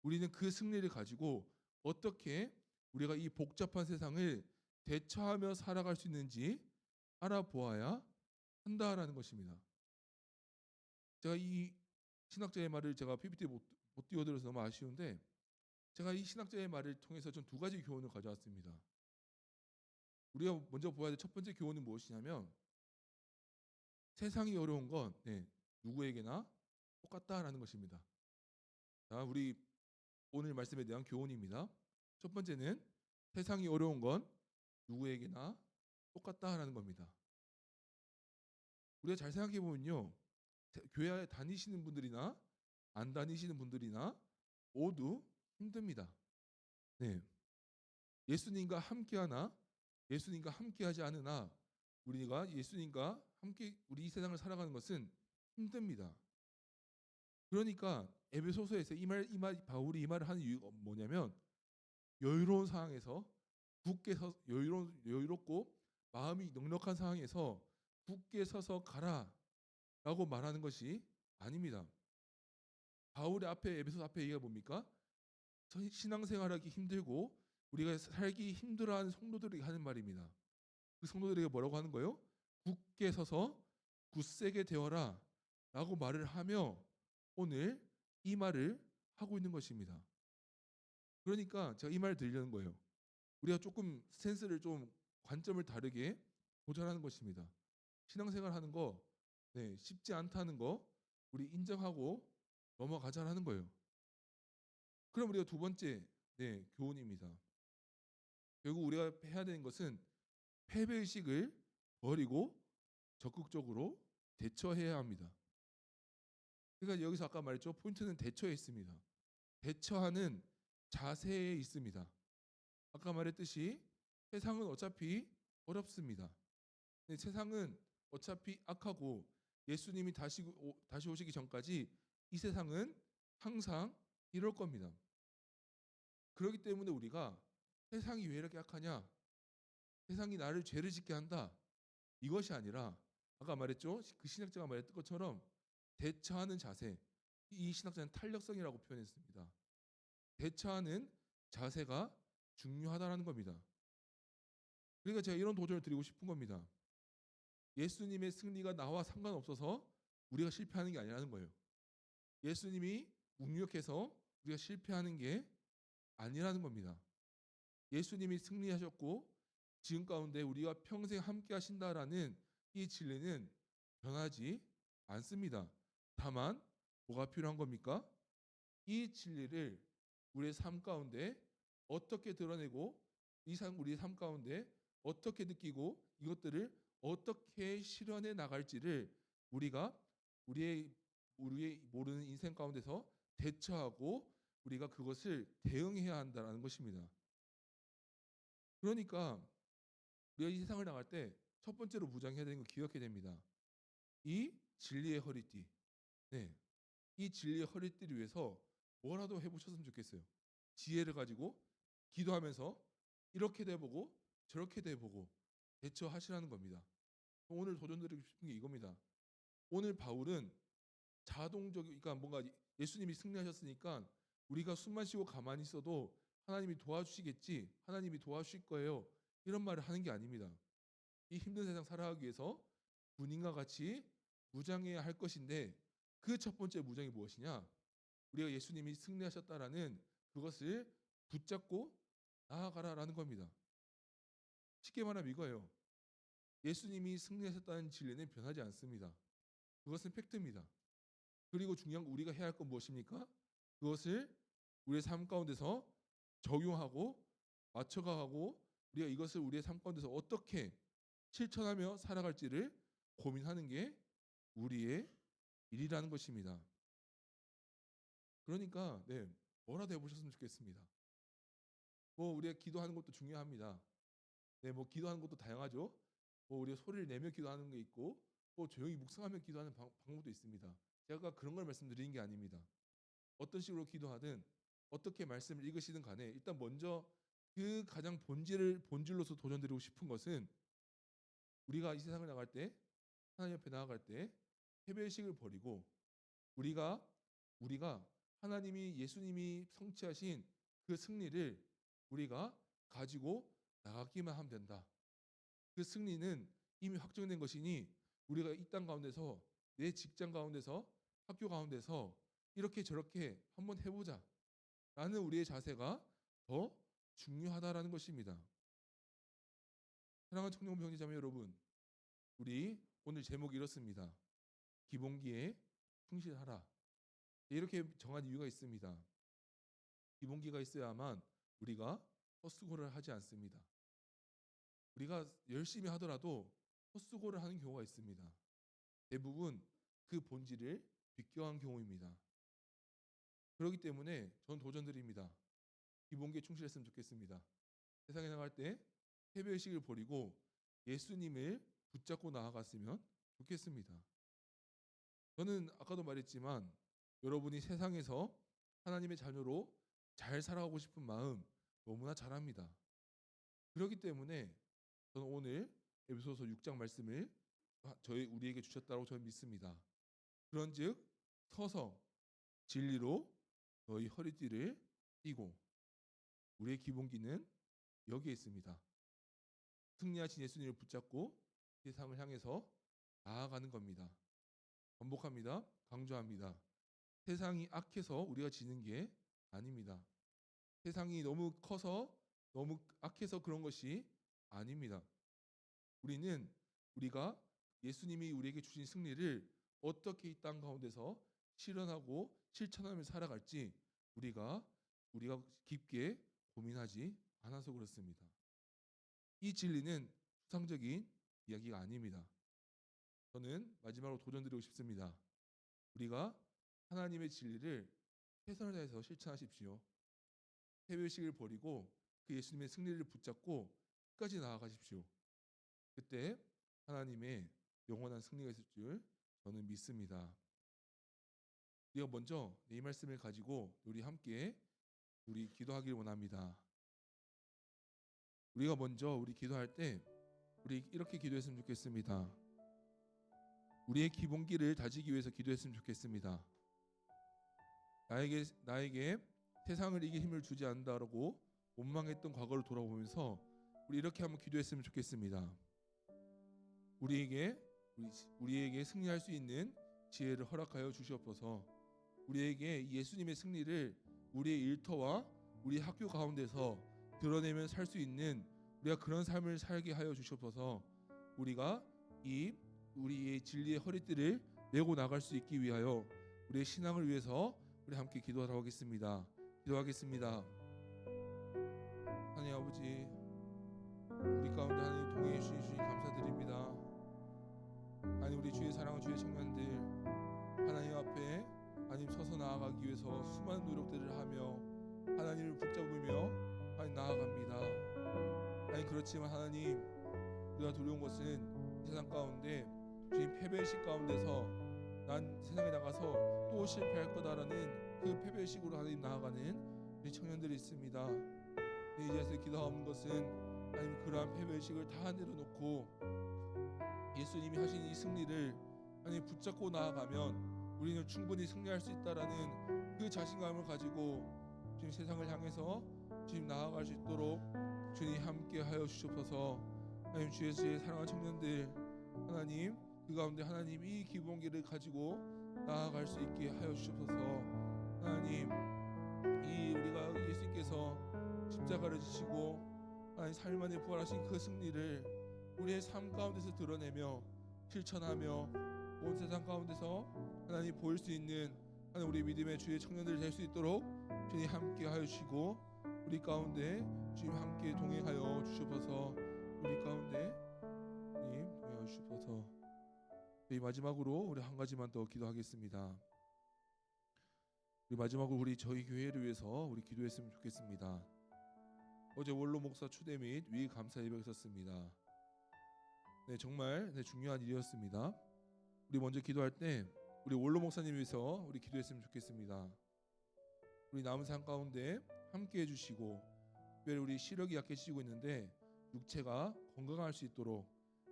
우리는 그 승리를 가지고 어떻게 우리가 이 복잡한 세상을 대처하며 살아갈 수 있는지 알아보아야 한다라는 것입니다. 제가 이 신학자의 말을 제가 PPT에 못 띄워드려서 너무 아쉬운데 제가 이 신학자의 말을 통해서 전 두 가지 교훈을 가져왔습니다. 우리가 먼저 보아야 될 첫 번째 교훈은 무엇이냐면 세상이 어려운 건 누구에게나 똑같다라는 것입니다. 자, 우리 오늘 말씀에 대한 교훈입니다. 첫 번째는 세상이 어려운 건 누구에게나 똑같다라는 겁니다. 우리가 잘 생각해 보면요, 교회 다니시는 분들이나 안 다니시는 분들이나 모두 힘듭니다. 네, 예수님과 함께하나 예수님과 함께하지 않으나 우리가 예수님과 함께 우리 이 세상을 살아가는 것은 힘듭니다. 그러니까 에베소서에서 바울이 이 말을 하는 이유가 뭐냐면 여유로운 상황에서 굳게 서 여유롭고 마음이 넉넉한 상황에서 굳게 서서 가라라고 말하는 것이 아닙니다. 바울의 앞에 에베소 앞에 얘기가 뭡니까? 신앙생활하기 힘들고 우리가 살기 힘들어하는 성도들에게 하는 말입니다. 그 성도들에게 뭐라고 하는 거예요? 굳게 서서 굳세게 되어라 라고 말을 하며 오늘 이 말을 하고 있는 것입니다. 그러니까 제가 이 말을 드리려는 거예요. 우리가 조금 스탠스를 좀 관점을 다르게 보전하는 것입니다. 신앙생활 하는 거 쉽지 않다는 거 우리 인정하고 넘어가자라는 거예요. 그럼 우리가 두 번째 교훈입니다. 결국 우리가 해야 되는 것은 패배의식을 버리고 적극적으로 대처해야 합니다. 그러니까 여기서 아까 말했죠. 포인트는 대처에 있습니다. 대처하는 자세에 있습니다. 아까 말했듯이 세상은 어차피 어렵습니다. 세상은 어차피 악하고 예수님이 다시 오시기 전까지 이 세상은 항상 이럴 겁니다. 그렇기 때문에 우리가 세상이 왜 이렇게 악하냐? 세상이 나를 죄를 짓게 한다. 이것이 아니라 아까 말했죠. 그 신학자가 말했던 것처럼 대처하는 자세. 이 신학자는 탄력성이라고 표현했습니다. 대처하는 자세가 중요하다는 겁니다. 그러니까 제가 이런 도전을 드리고 싶은 겁니다. 예수님의 승리가 나와 상관없어서 우리가 실패하는 게 아니라는 거예요. 예수님이 무력해서 우리가 실패하는 게 아니라는 겁니다. 예수님이 승리하셨고 지금 가운데 우리가 평생 함께 하신다라는 이 진리는 변하지 않습니다. 다만 뭐가 필요한 겁니까? 이 진리를 우리의 삶 가운데 어떻게 드러내고 우리의 삶 가운데 어떻게 느끼고 이것들을 어떻게 실현해 나갈지를 우리가 우리의 모르는 인생 가운데서 대처하고 우리가 그것을 대응해야 한다는 것입니다. 그러니까 우리가 이 세상을 나갈 때 첫 번째로 무장해야 되는 거 기억해야 됩니다. 이 진리의 허리띠. 네, 이 진리의 허리띠를 위해서 뭐라도 해보셨으면 좋겠어요. 지혜를 가지고 기도하면서 이렇게도 해보고 저렇게도 해보고 대처하시라는 겁니다. 오늘 도전드리고 싶은 게 이겁니다. 오늘 바울은 그러니까 뭔가 예수님이 승리하셨으니까 우리가 숨만 쉬고 가만히 있어도 하나님이 도와주시겠지, 하나님이 도와주실 거예요, 이런 말을 하는 게 아닙니다. 이 힘든 세상 살아가기 위해서 군인과 같이 무장해야 할 것인데 그 첫 번째 무장이 무엇이냐? 우리가 예수님이 승리하셨다라는 그것을 붙잡고 나아가라라는 겁니다. 쉽게 말하면 이거예요. 예수님이 승리하셨다는 진리는 변하지 않습니다. 그것은 팩트입니다. 그리고 중요한 거 우리가 해야 할 건 무엇입니까? 그것을 우리의 삶 가운데서 적용하고 맞춰가고 우리가 이것을 우리의 삶 가운데서 어떻게 실천하며 살아갈지를 고민하는 게 우리의 일이라는 것입니다. 그러니까 뭐라도 해보셨으면 좋겠습니다. 뭐 우리가 기도하는 것도 중요합니다. 뭐 기도하는 것도 다양하죠. 뭐 우리가 소리를 내며 기도하는 게 있고 뭐 조용히 묵상하며 기도하는 방법도 있습니다. 제가 그런 걸 말씀드리는 게 아닙니다. 어떤 식으로 기도하든 어떻게 말씀을 읽으시든 간에 일단 먼저 그 가장 본질로서 도전드리고 싶은 것은 우리가 이 세상을 나갈 때 하나님 앞에 나아갈 때 패배의식을 버리고 우리가 하나님이 예수님이 성취하신 그 승리를 우리가 가지고 나가기만 하면 된다. 그 승리는 이미 확정된 것이니 우리가 이 땅 가운데서 내 직장 가운데서 학교 가운데서 이렇게 저렇게 한번 해보자 라는 우리의 자세가 더 중요하다라는 것입니다. 사랑하는 청년부 형제자매 여러분, 우리 오늘 제목이 이렇습니다. 기본기에 충실하라. 이렇게 정한 이유가 있습니다. 기본기가 있어야만 우리가 헛수고를 하지 않습니다. 우리가 열심히 하더라도 헛수고를 하는 경우가 있습니다. 대부분 그 본질을 비껴간 경우입니다. 그렇기 때문에 전 도전드립니다. 기본기에 충실했으면 좋겠습니다. 세상에 나갈 때 패배의식을 버리고 예수님을 붙잡고 나아갔으면 좋겠습니다. 저는 아까도 말했지만 여러분이 세상에서 하나님의 자녀로 잘 살아가고 싶은 마음 너무나 잘합니다. 그렇기 때문에 저는 오늘 에베소서 6장 말씀을 우리에게 주셨다고 저는 믿습니다. 그런즉 서서 진리로 너희 허리띠를 띠고 우리의 기본기는 여기에 있습니다. 승리하신 예수님을 붙잡고 세상을 향해서 나아가는 겁니다. 반복합니다. 강조합니다. 세상이 악해서 우리가 지는 게 아닙니다. 세상이 너무 커서 너무 악해서 그런 것이 아닙니다. 우리가 예수님이 우리에게 주신 승리를 어떻게 이 땅 가운데서 실현하고 실천하며 살아갈지 우리가 깊게 고민하지 않아서 그렇습니다. 이 진리는 추상적인 이야기가 아닙니다. 저는 마지막으로 도전드리고 싶습니다. 우리가 하나님의 진리를 최선을 다해서 실천하십시오. 패배의식을 버리고 그 예수님의 승리를 붙잡고 끝까지 나아가십시오. 그때 하나님의 영원한 승리가 있을 줄 저는 믿습니다. 우리가 먼저 이 말씀을 가지고 함께 기도하기를 원합니다. 우리가 먼저 우리 기도할 때 우리 이렇게 기도했으면 좋겠습니다. 우리의 기본기를 다지기 위해서 기도했으면 좋겠습니다. 나에게 세상을 이길 힘을 주지 않는다라고 원망했던 과거를 돌아보면서 우리 이렇게 한번 기도했으면 좋겠습니다. 우리에게 승리할 수 있는 지혜를 허락하여 주시옵소서. 우리에게 예수님의 승리를 우리의 일터와 우리 학교 가운데서 드러내며 살 수 있는 우리가 그런 삶을 살게 하여 주시옵소서. 우리가 우리의 진리의 허리띠를 메고 나갈 수 있기 위하여 우리의 신앙을 위해서 우리 함께 기도하도록 하겠습니다. 기도하겠습니다. 하나님 아버지, 우리 가운데 하나님 동행해 주시니 감사드립니다. 아니 우리 주의 사랑하는 주의 청년들 하나님 앞에 하나님 서서 나아가기 위해서 수많은 노력들을 하며 하나님을 붙잡으며 하나님 나아갑니다. 아니 그렇지만 하나님 우리가 두려운 것은 이 세상 가운데 주님 패배의식 가운데서 난 세상에 나가서 또 실패할 거다라는 그 패배의식으로 하나님 나아가는 우리 청년들이 있습니다. 이 자리에서 기도하는 것은 하나님 그러한 패배의식을 다 내려놓고 예수님이 하신 이 승리를 하나님 붙잡고 나아가면 우리는 충분히 승리할 수 있다라는 그 자신감을 가지고 주님 세상을 향해서 주님 나아갈 수 있도록 주님 함께 하여 주시옵소서. 하나님 주의 사랑하는 청년들 하나님 그 가운데 하나님 이 기본기를 가지고 나아갈 수 있게 하여 주시옵소서. 하나님 이 우리가 예수님께서 십자가를 지시고 하나님 삶 안에 부활하신 그 승리를 우리의 삶 가운데서 드러내며 실천하며 온 세상 가운데서 하나님 보일 수 있는 하나님 우리 믿음의 주의 청년들 될 수 있도록 주님 함께 하여 주시고 우리 가운데 주님 함께 동행하여 주시옵소서. 우리 가운데 주님 동행하여 주시옵소서. 저희 마지막으로 우리 한 가지만 더 기도하겠습니다. 우리 마지막으로 우리 저희 교회를 위해서 우리 기도했으면 좋겠습니다. 어제 원로 목사 추대 및 위 감사 예배가 있었습니다. 네, 정말 중요한 일이었습니다. 우리 먼저 기도할 때 우리 원로 목사님 위해서 우리 기도했으면 좋겠습니다. 우리 남은 삶 가운데 함께 해주시고 특별히 우리 시력이 약해지고 있는데 육체가 건강할 수 있도록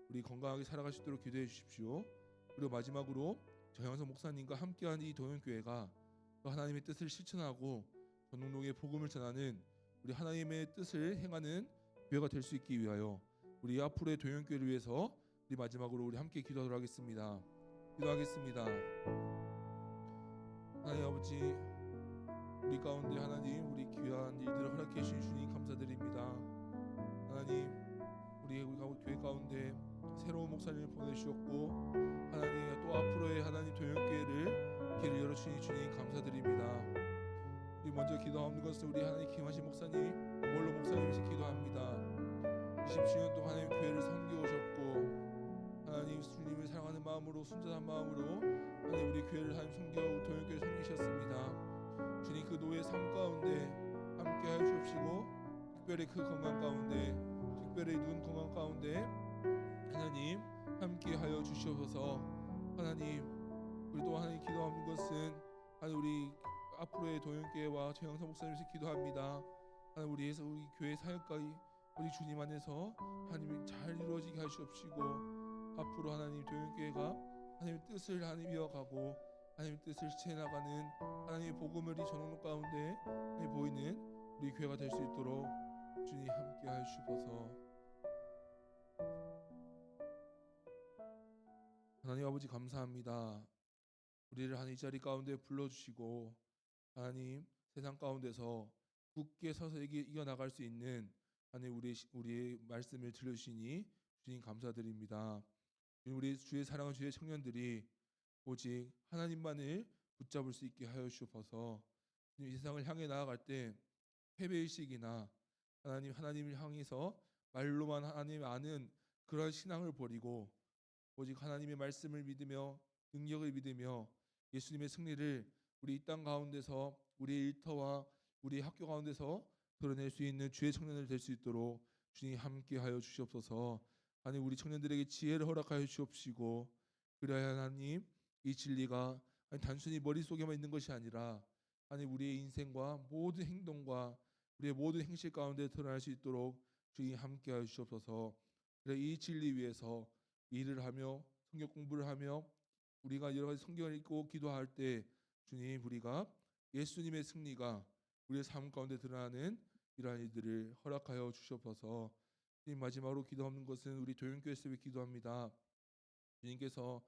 우리 건강하게 살아갈 수 있도록 기도해 주십시오. 그리고 마지막으로 정영석 목사님과 함께한 이 도연교회가 또 하나님의 뜻을 실천하고 전국동에 복음을 전하는 우리 하나님의 뜻을 행하는 교회가 될 수 있기 위하여 우리 앞으로의 도연교회를 위해서 우리 마지막으로 우리 함께 기도하도록 하겠습니다. 기도하겠습니다. 하나님 아버지 우리 가운데 하나님 우리 귀한 일들을 허락해 주신 주님 감사드립니다. 하나님 우리 교회 가운데 새로운 목사님을 보내주셨고 하나님 또 앞으로의 하나님 도연교회를 길을 열어주신 주님 감사드립니다. 우리 먼저 기도하는 것은 우리 하나님 김하신 목사님 원로 목사님에서 기도합니다. 20주년 동안 하나님 교회를 섬겨오셨고 하나님 주님을 사랑하는 마음으로 순전한 마음으로 하나님 우리 교회를 하나님 섬겨 도연교회를 섬기셨습니다. 주님 그 노예 삶 가운데 함께 하여 주옵시고 특별히 그 건강 가운데 특별히 눈 건강 가운데 하나님 함께 하여 주시옵소서. 하나님 우리 또 하나님 기도하는 것은 하나님 우리 앞으로의 도연교회와 최영선 목사님께서 기도합니다. 하나님 우리 교회 사역까지 우리 주님 안에서 하나님 잘 이루어지게 하시옵시고 앞으로 하나님 도연교회가 하나님의 뜻을 하나님 이어가고 하나님의 뜻을 실천해나가는 하나님의 복음을 이 전국 가운데 보이는 우리 교회가 될 수 있도록 주님 함께 하시옵소서. 하나님 아버지 감사합니다. 우리를 하나님 이 자리 가운데 불러주시고 하나님 세상 가운데서 굳게 서서 이겨나갈 수 있는 하나님 우리의 말씀을 들려주시니 주님 감사드립니다. 우리 주의 사랑하는 주의 청년들이 오직 하나님만을 붙잡을 수 있게 하여 주옵소서. 이 세상을 향해 나아갈 때 패배의식이나 하나님을 향해서 말로만 하나님 아는 그런 신앙을 버리고 오직 하나님의 말씀을 믿으며 능력을 믿으며 예수님의 승리를 우리 이 땅 가운데서 우리의 일터와 우리 학교 가운데서 드러낼 수 있는 주의 청년들 될 수 있도록 주님 함께 하여 주시옵소서. 하나님 우리 청년들에게 지혜를 허락하여 주옵시고 그래야 하나님 이 진리가 단순히 머릿속에만 있는 것이 아니라 하나님 우리의 인생과 모든 행동과 우리의 모든 행실 가운데 드러날 수 있도록 주님 함께 하여 주시옵소서. 그래 이 진리 위해서 일을 하며 성경 공부를 하며 우리가 여러 가지 성경을 읽고 기도할 때 주님 우리가 예수님의 승리가 우리의 삶 가운데 드러나는 이러한 일들을 허락하여 주시옵소서. 주님 마지막으로 기도하는 것은 우리 도연교회에서 기도합니다. 주님께서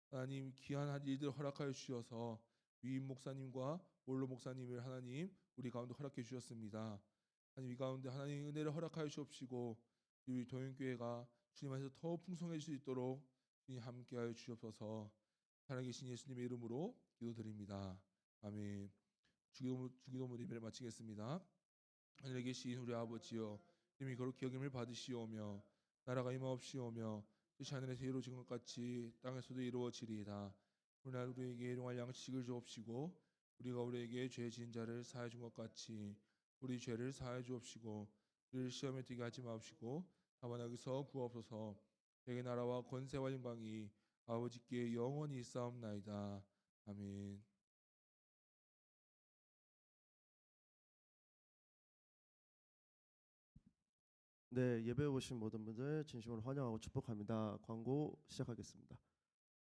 하나님 귀한 일들을 허락하여 주셔서 위임 목사님과 원로 목사님을 하나님 우리 가운데 허락해 주셨습니다. 하나님 이 가운데 하나님 은혜를 허락하여 주옵시고 우리 도연교회가 주님 안에서 더 풍성해질 수 있도록 주님 함께하여 주옵소서. 살아계신 예수님의 이름으로 기도드립니다. 아멘. 주기도문 예배를 마치겠습니다. 하늘에 계신 우리 아버지여 이름이 거룩히 여김을 받으시오며 나라가 임하옵시오며 뜻이 하늘에서 이루어진 것 같이 땅에서도 이루어지리이다. 오늘 우리에게 일용할 양식을 주옵시고 우리가 우리에게 죄 지은 자를 사하여 준 것 같이 우리 죄를 사하여 주옵시고 우리를 시험에 들게 하지 마옵시고 다만 여기서 구하옵소서. 대개 나라와 권세와 영광이 아버지께 영원히 있사옵나이다. 아멘. 네, 예배 오신 모든 분들 진심으로 환영하고 축복합니다. 광고 시작하겠습니다.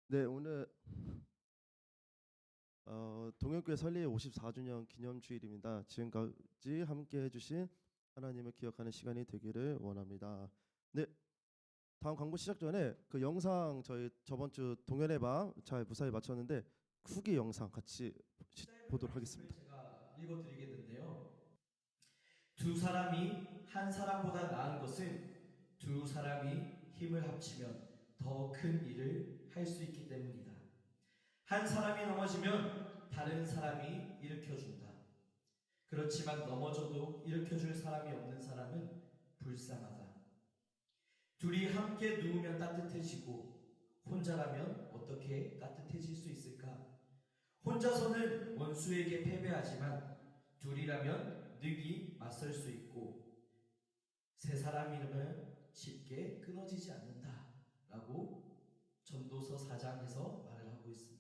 네, 오늘 동역교회 설립 54주년 기념주일입니다. 지금까지 함께 해주신 하나님을 기억하는 시간이 되기를 원합니다. 네, 다음 광고 시작 전에 그 영상 저희 저번 주 동연의 밤 잘 무사히 마쳤는데 후기 영상 같이 보도록 하겠습니다. 제가 읽어드리겠는데요. 두 사람이 한 사람보다 나은 것은 두 사람이 힘을 합치면 더 큰 일을 할 수 있기 때문이다. 한 사람이 넘어지면 다른 사람이 일으켜준다. 그렇지만 넘어져도 일으켜줄 사람이 없는 사람은 불쌍하다. 둘이 함께 누우면 따뜻해지고 혼자라면 어떻게 따뜻해질 수 있을까? 혼자서는 원수에게 패배하지만 둘이라면 능히 맞설 수 있고 세 사람이라면 쉽게 끊어지지 않는다 라고 전도서 4장에서 말을 하고 있습니다.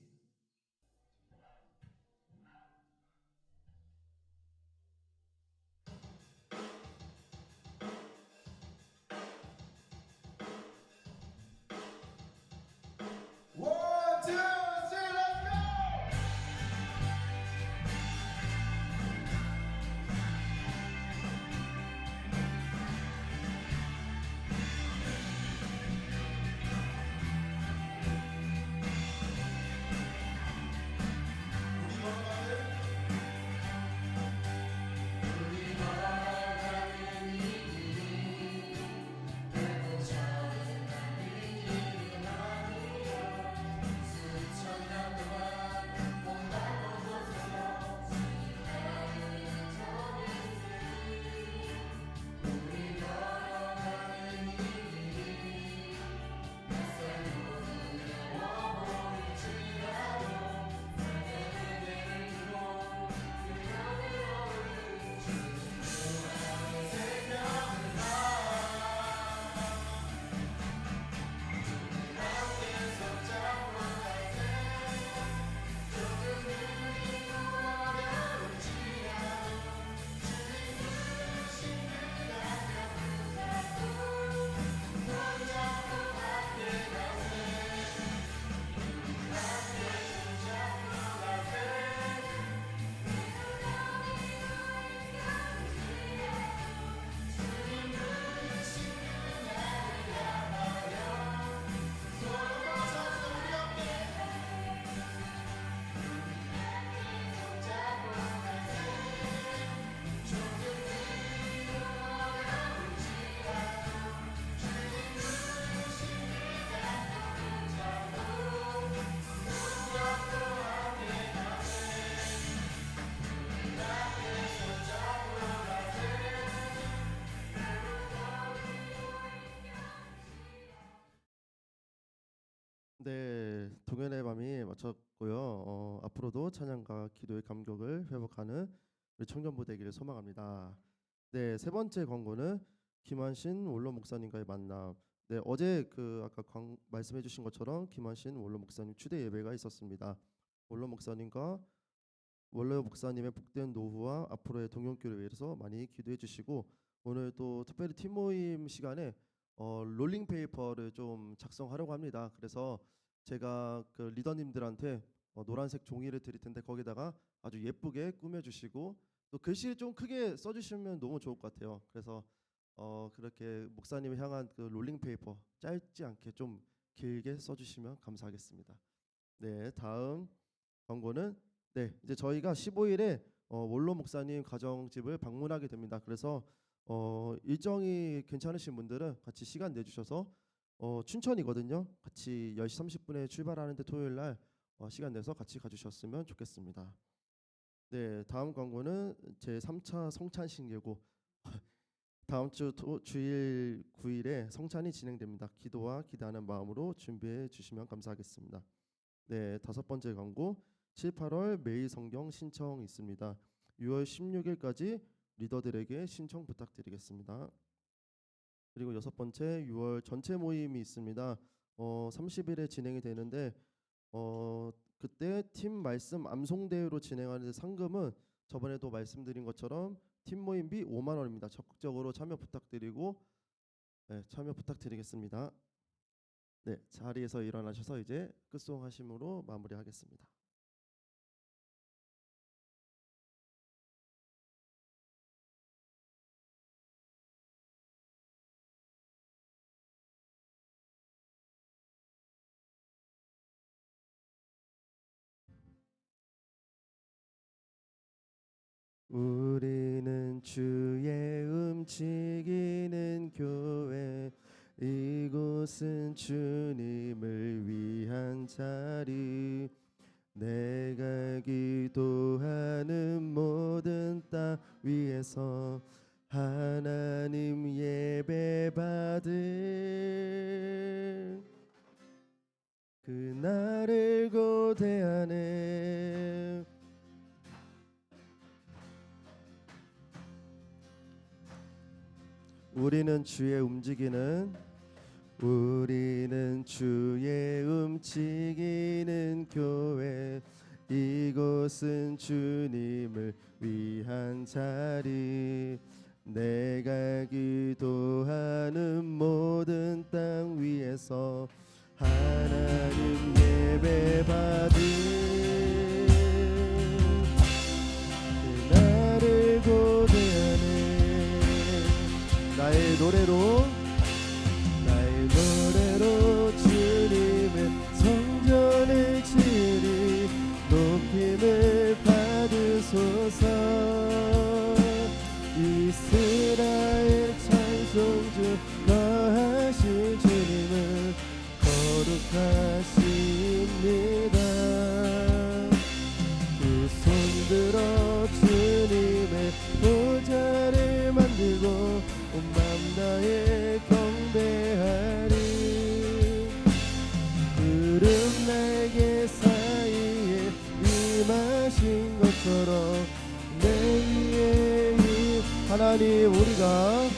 네, 동연의 밤이 마쳤고요. 앞으로도 찬양과 기도의 감격을 회복하는 우리 청년부 되기를 소망합니다. 네, 세 번째 광고는 김환신 원로 목사님과의 만남. 네, 어제 그 아까 말씀해주신 것처럼 김환신 원로 목사님 추대 예배가 있었습니다. 원로 목사님과 원로 목사님의 복된 노후와 앞으로의 동역교를 위해서 많이 기도해 주시고 오늘 또 특별히 팀 모임 시간에 롤링 페이퍼를 좀 작성하려고 합니다. 그래서 제가 그 리더님들한테 노란색 종이를 드릴 텐데 거기다가 아주 예쁘게 꾸며주시고 또 글씨 좀 크게 써주시면 너무 좋을 것 같아요. 그래서 그렇게 목사님을 향한 그 롤링 페이퍼 짧지 않게 좀 길게 써주시면 감사하겠습니다. 네, 다음 광고는 네 이제 저희가 15일에 원로 목사님 가정집을 방문하게 됩니다. 그래서 일정이 괜찮으신 분들은 같이 시간 내주셔서 춘천이거든요. 같이 10시 30분에 출발하는데 토요일 날 시간 내서 같이 가주셨으면 좋겠습니다. 네, 다음 광고는 제 3차 성찬식 예고. 다음 주 주일 9일에 성찬이 진행됩니다. 기도와 기대하는 마음으로 준비해 주시면 감사하겠습니다. 네, 5번째 광고 7, 8월 매일 성경 신청 있습니다. 6월 16일까지 리더들에게 신청 부탁드리겠습니다. 그리고 6번째 6월 전체 모임이 있습니다. 30일에 진행이 되는데 그때 팀 말씀 암송대회로 진행하는 상금은 저번에도 말씀드린 것처럼 팀 모임비 5만 원입니다. 적극적으로 참여 부탁드리고 참여 부탁드리겠습니다. 네, 자리에서 일어나셔서 이제 끝송하심으로 마무리하겠습니다. 우리는 주의 움직이는 교회, 이곳은 주님을 위한 자리, 내가 기도하는 모든 땅 위에서 하나님 예배 받을 그날을 고대하네. 우리는 주의 움직이는 교회, 이곳은 주님을 위한 자리, 내가 기도하는 모든 땅 위에서 하나님 예배 받을 그날을 고대하네. 나의 노래로 주님의 성전을 지리 높임을 받으소서. 이스라엘 찬송주 거하신 주님은 거룩하십니다. 두 손 들어 주님의 보좌를 만들고 온 마음 다해 경배하리. 구름 날개 사이에 임하신 것처럼 내 위에 하나님, 우리가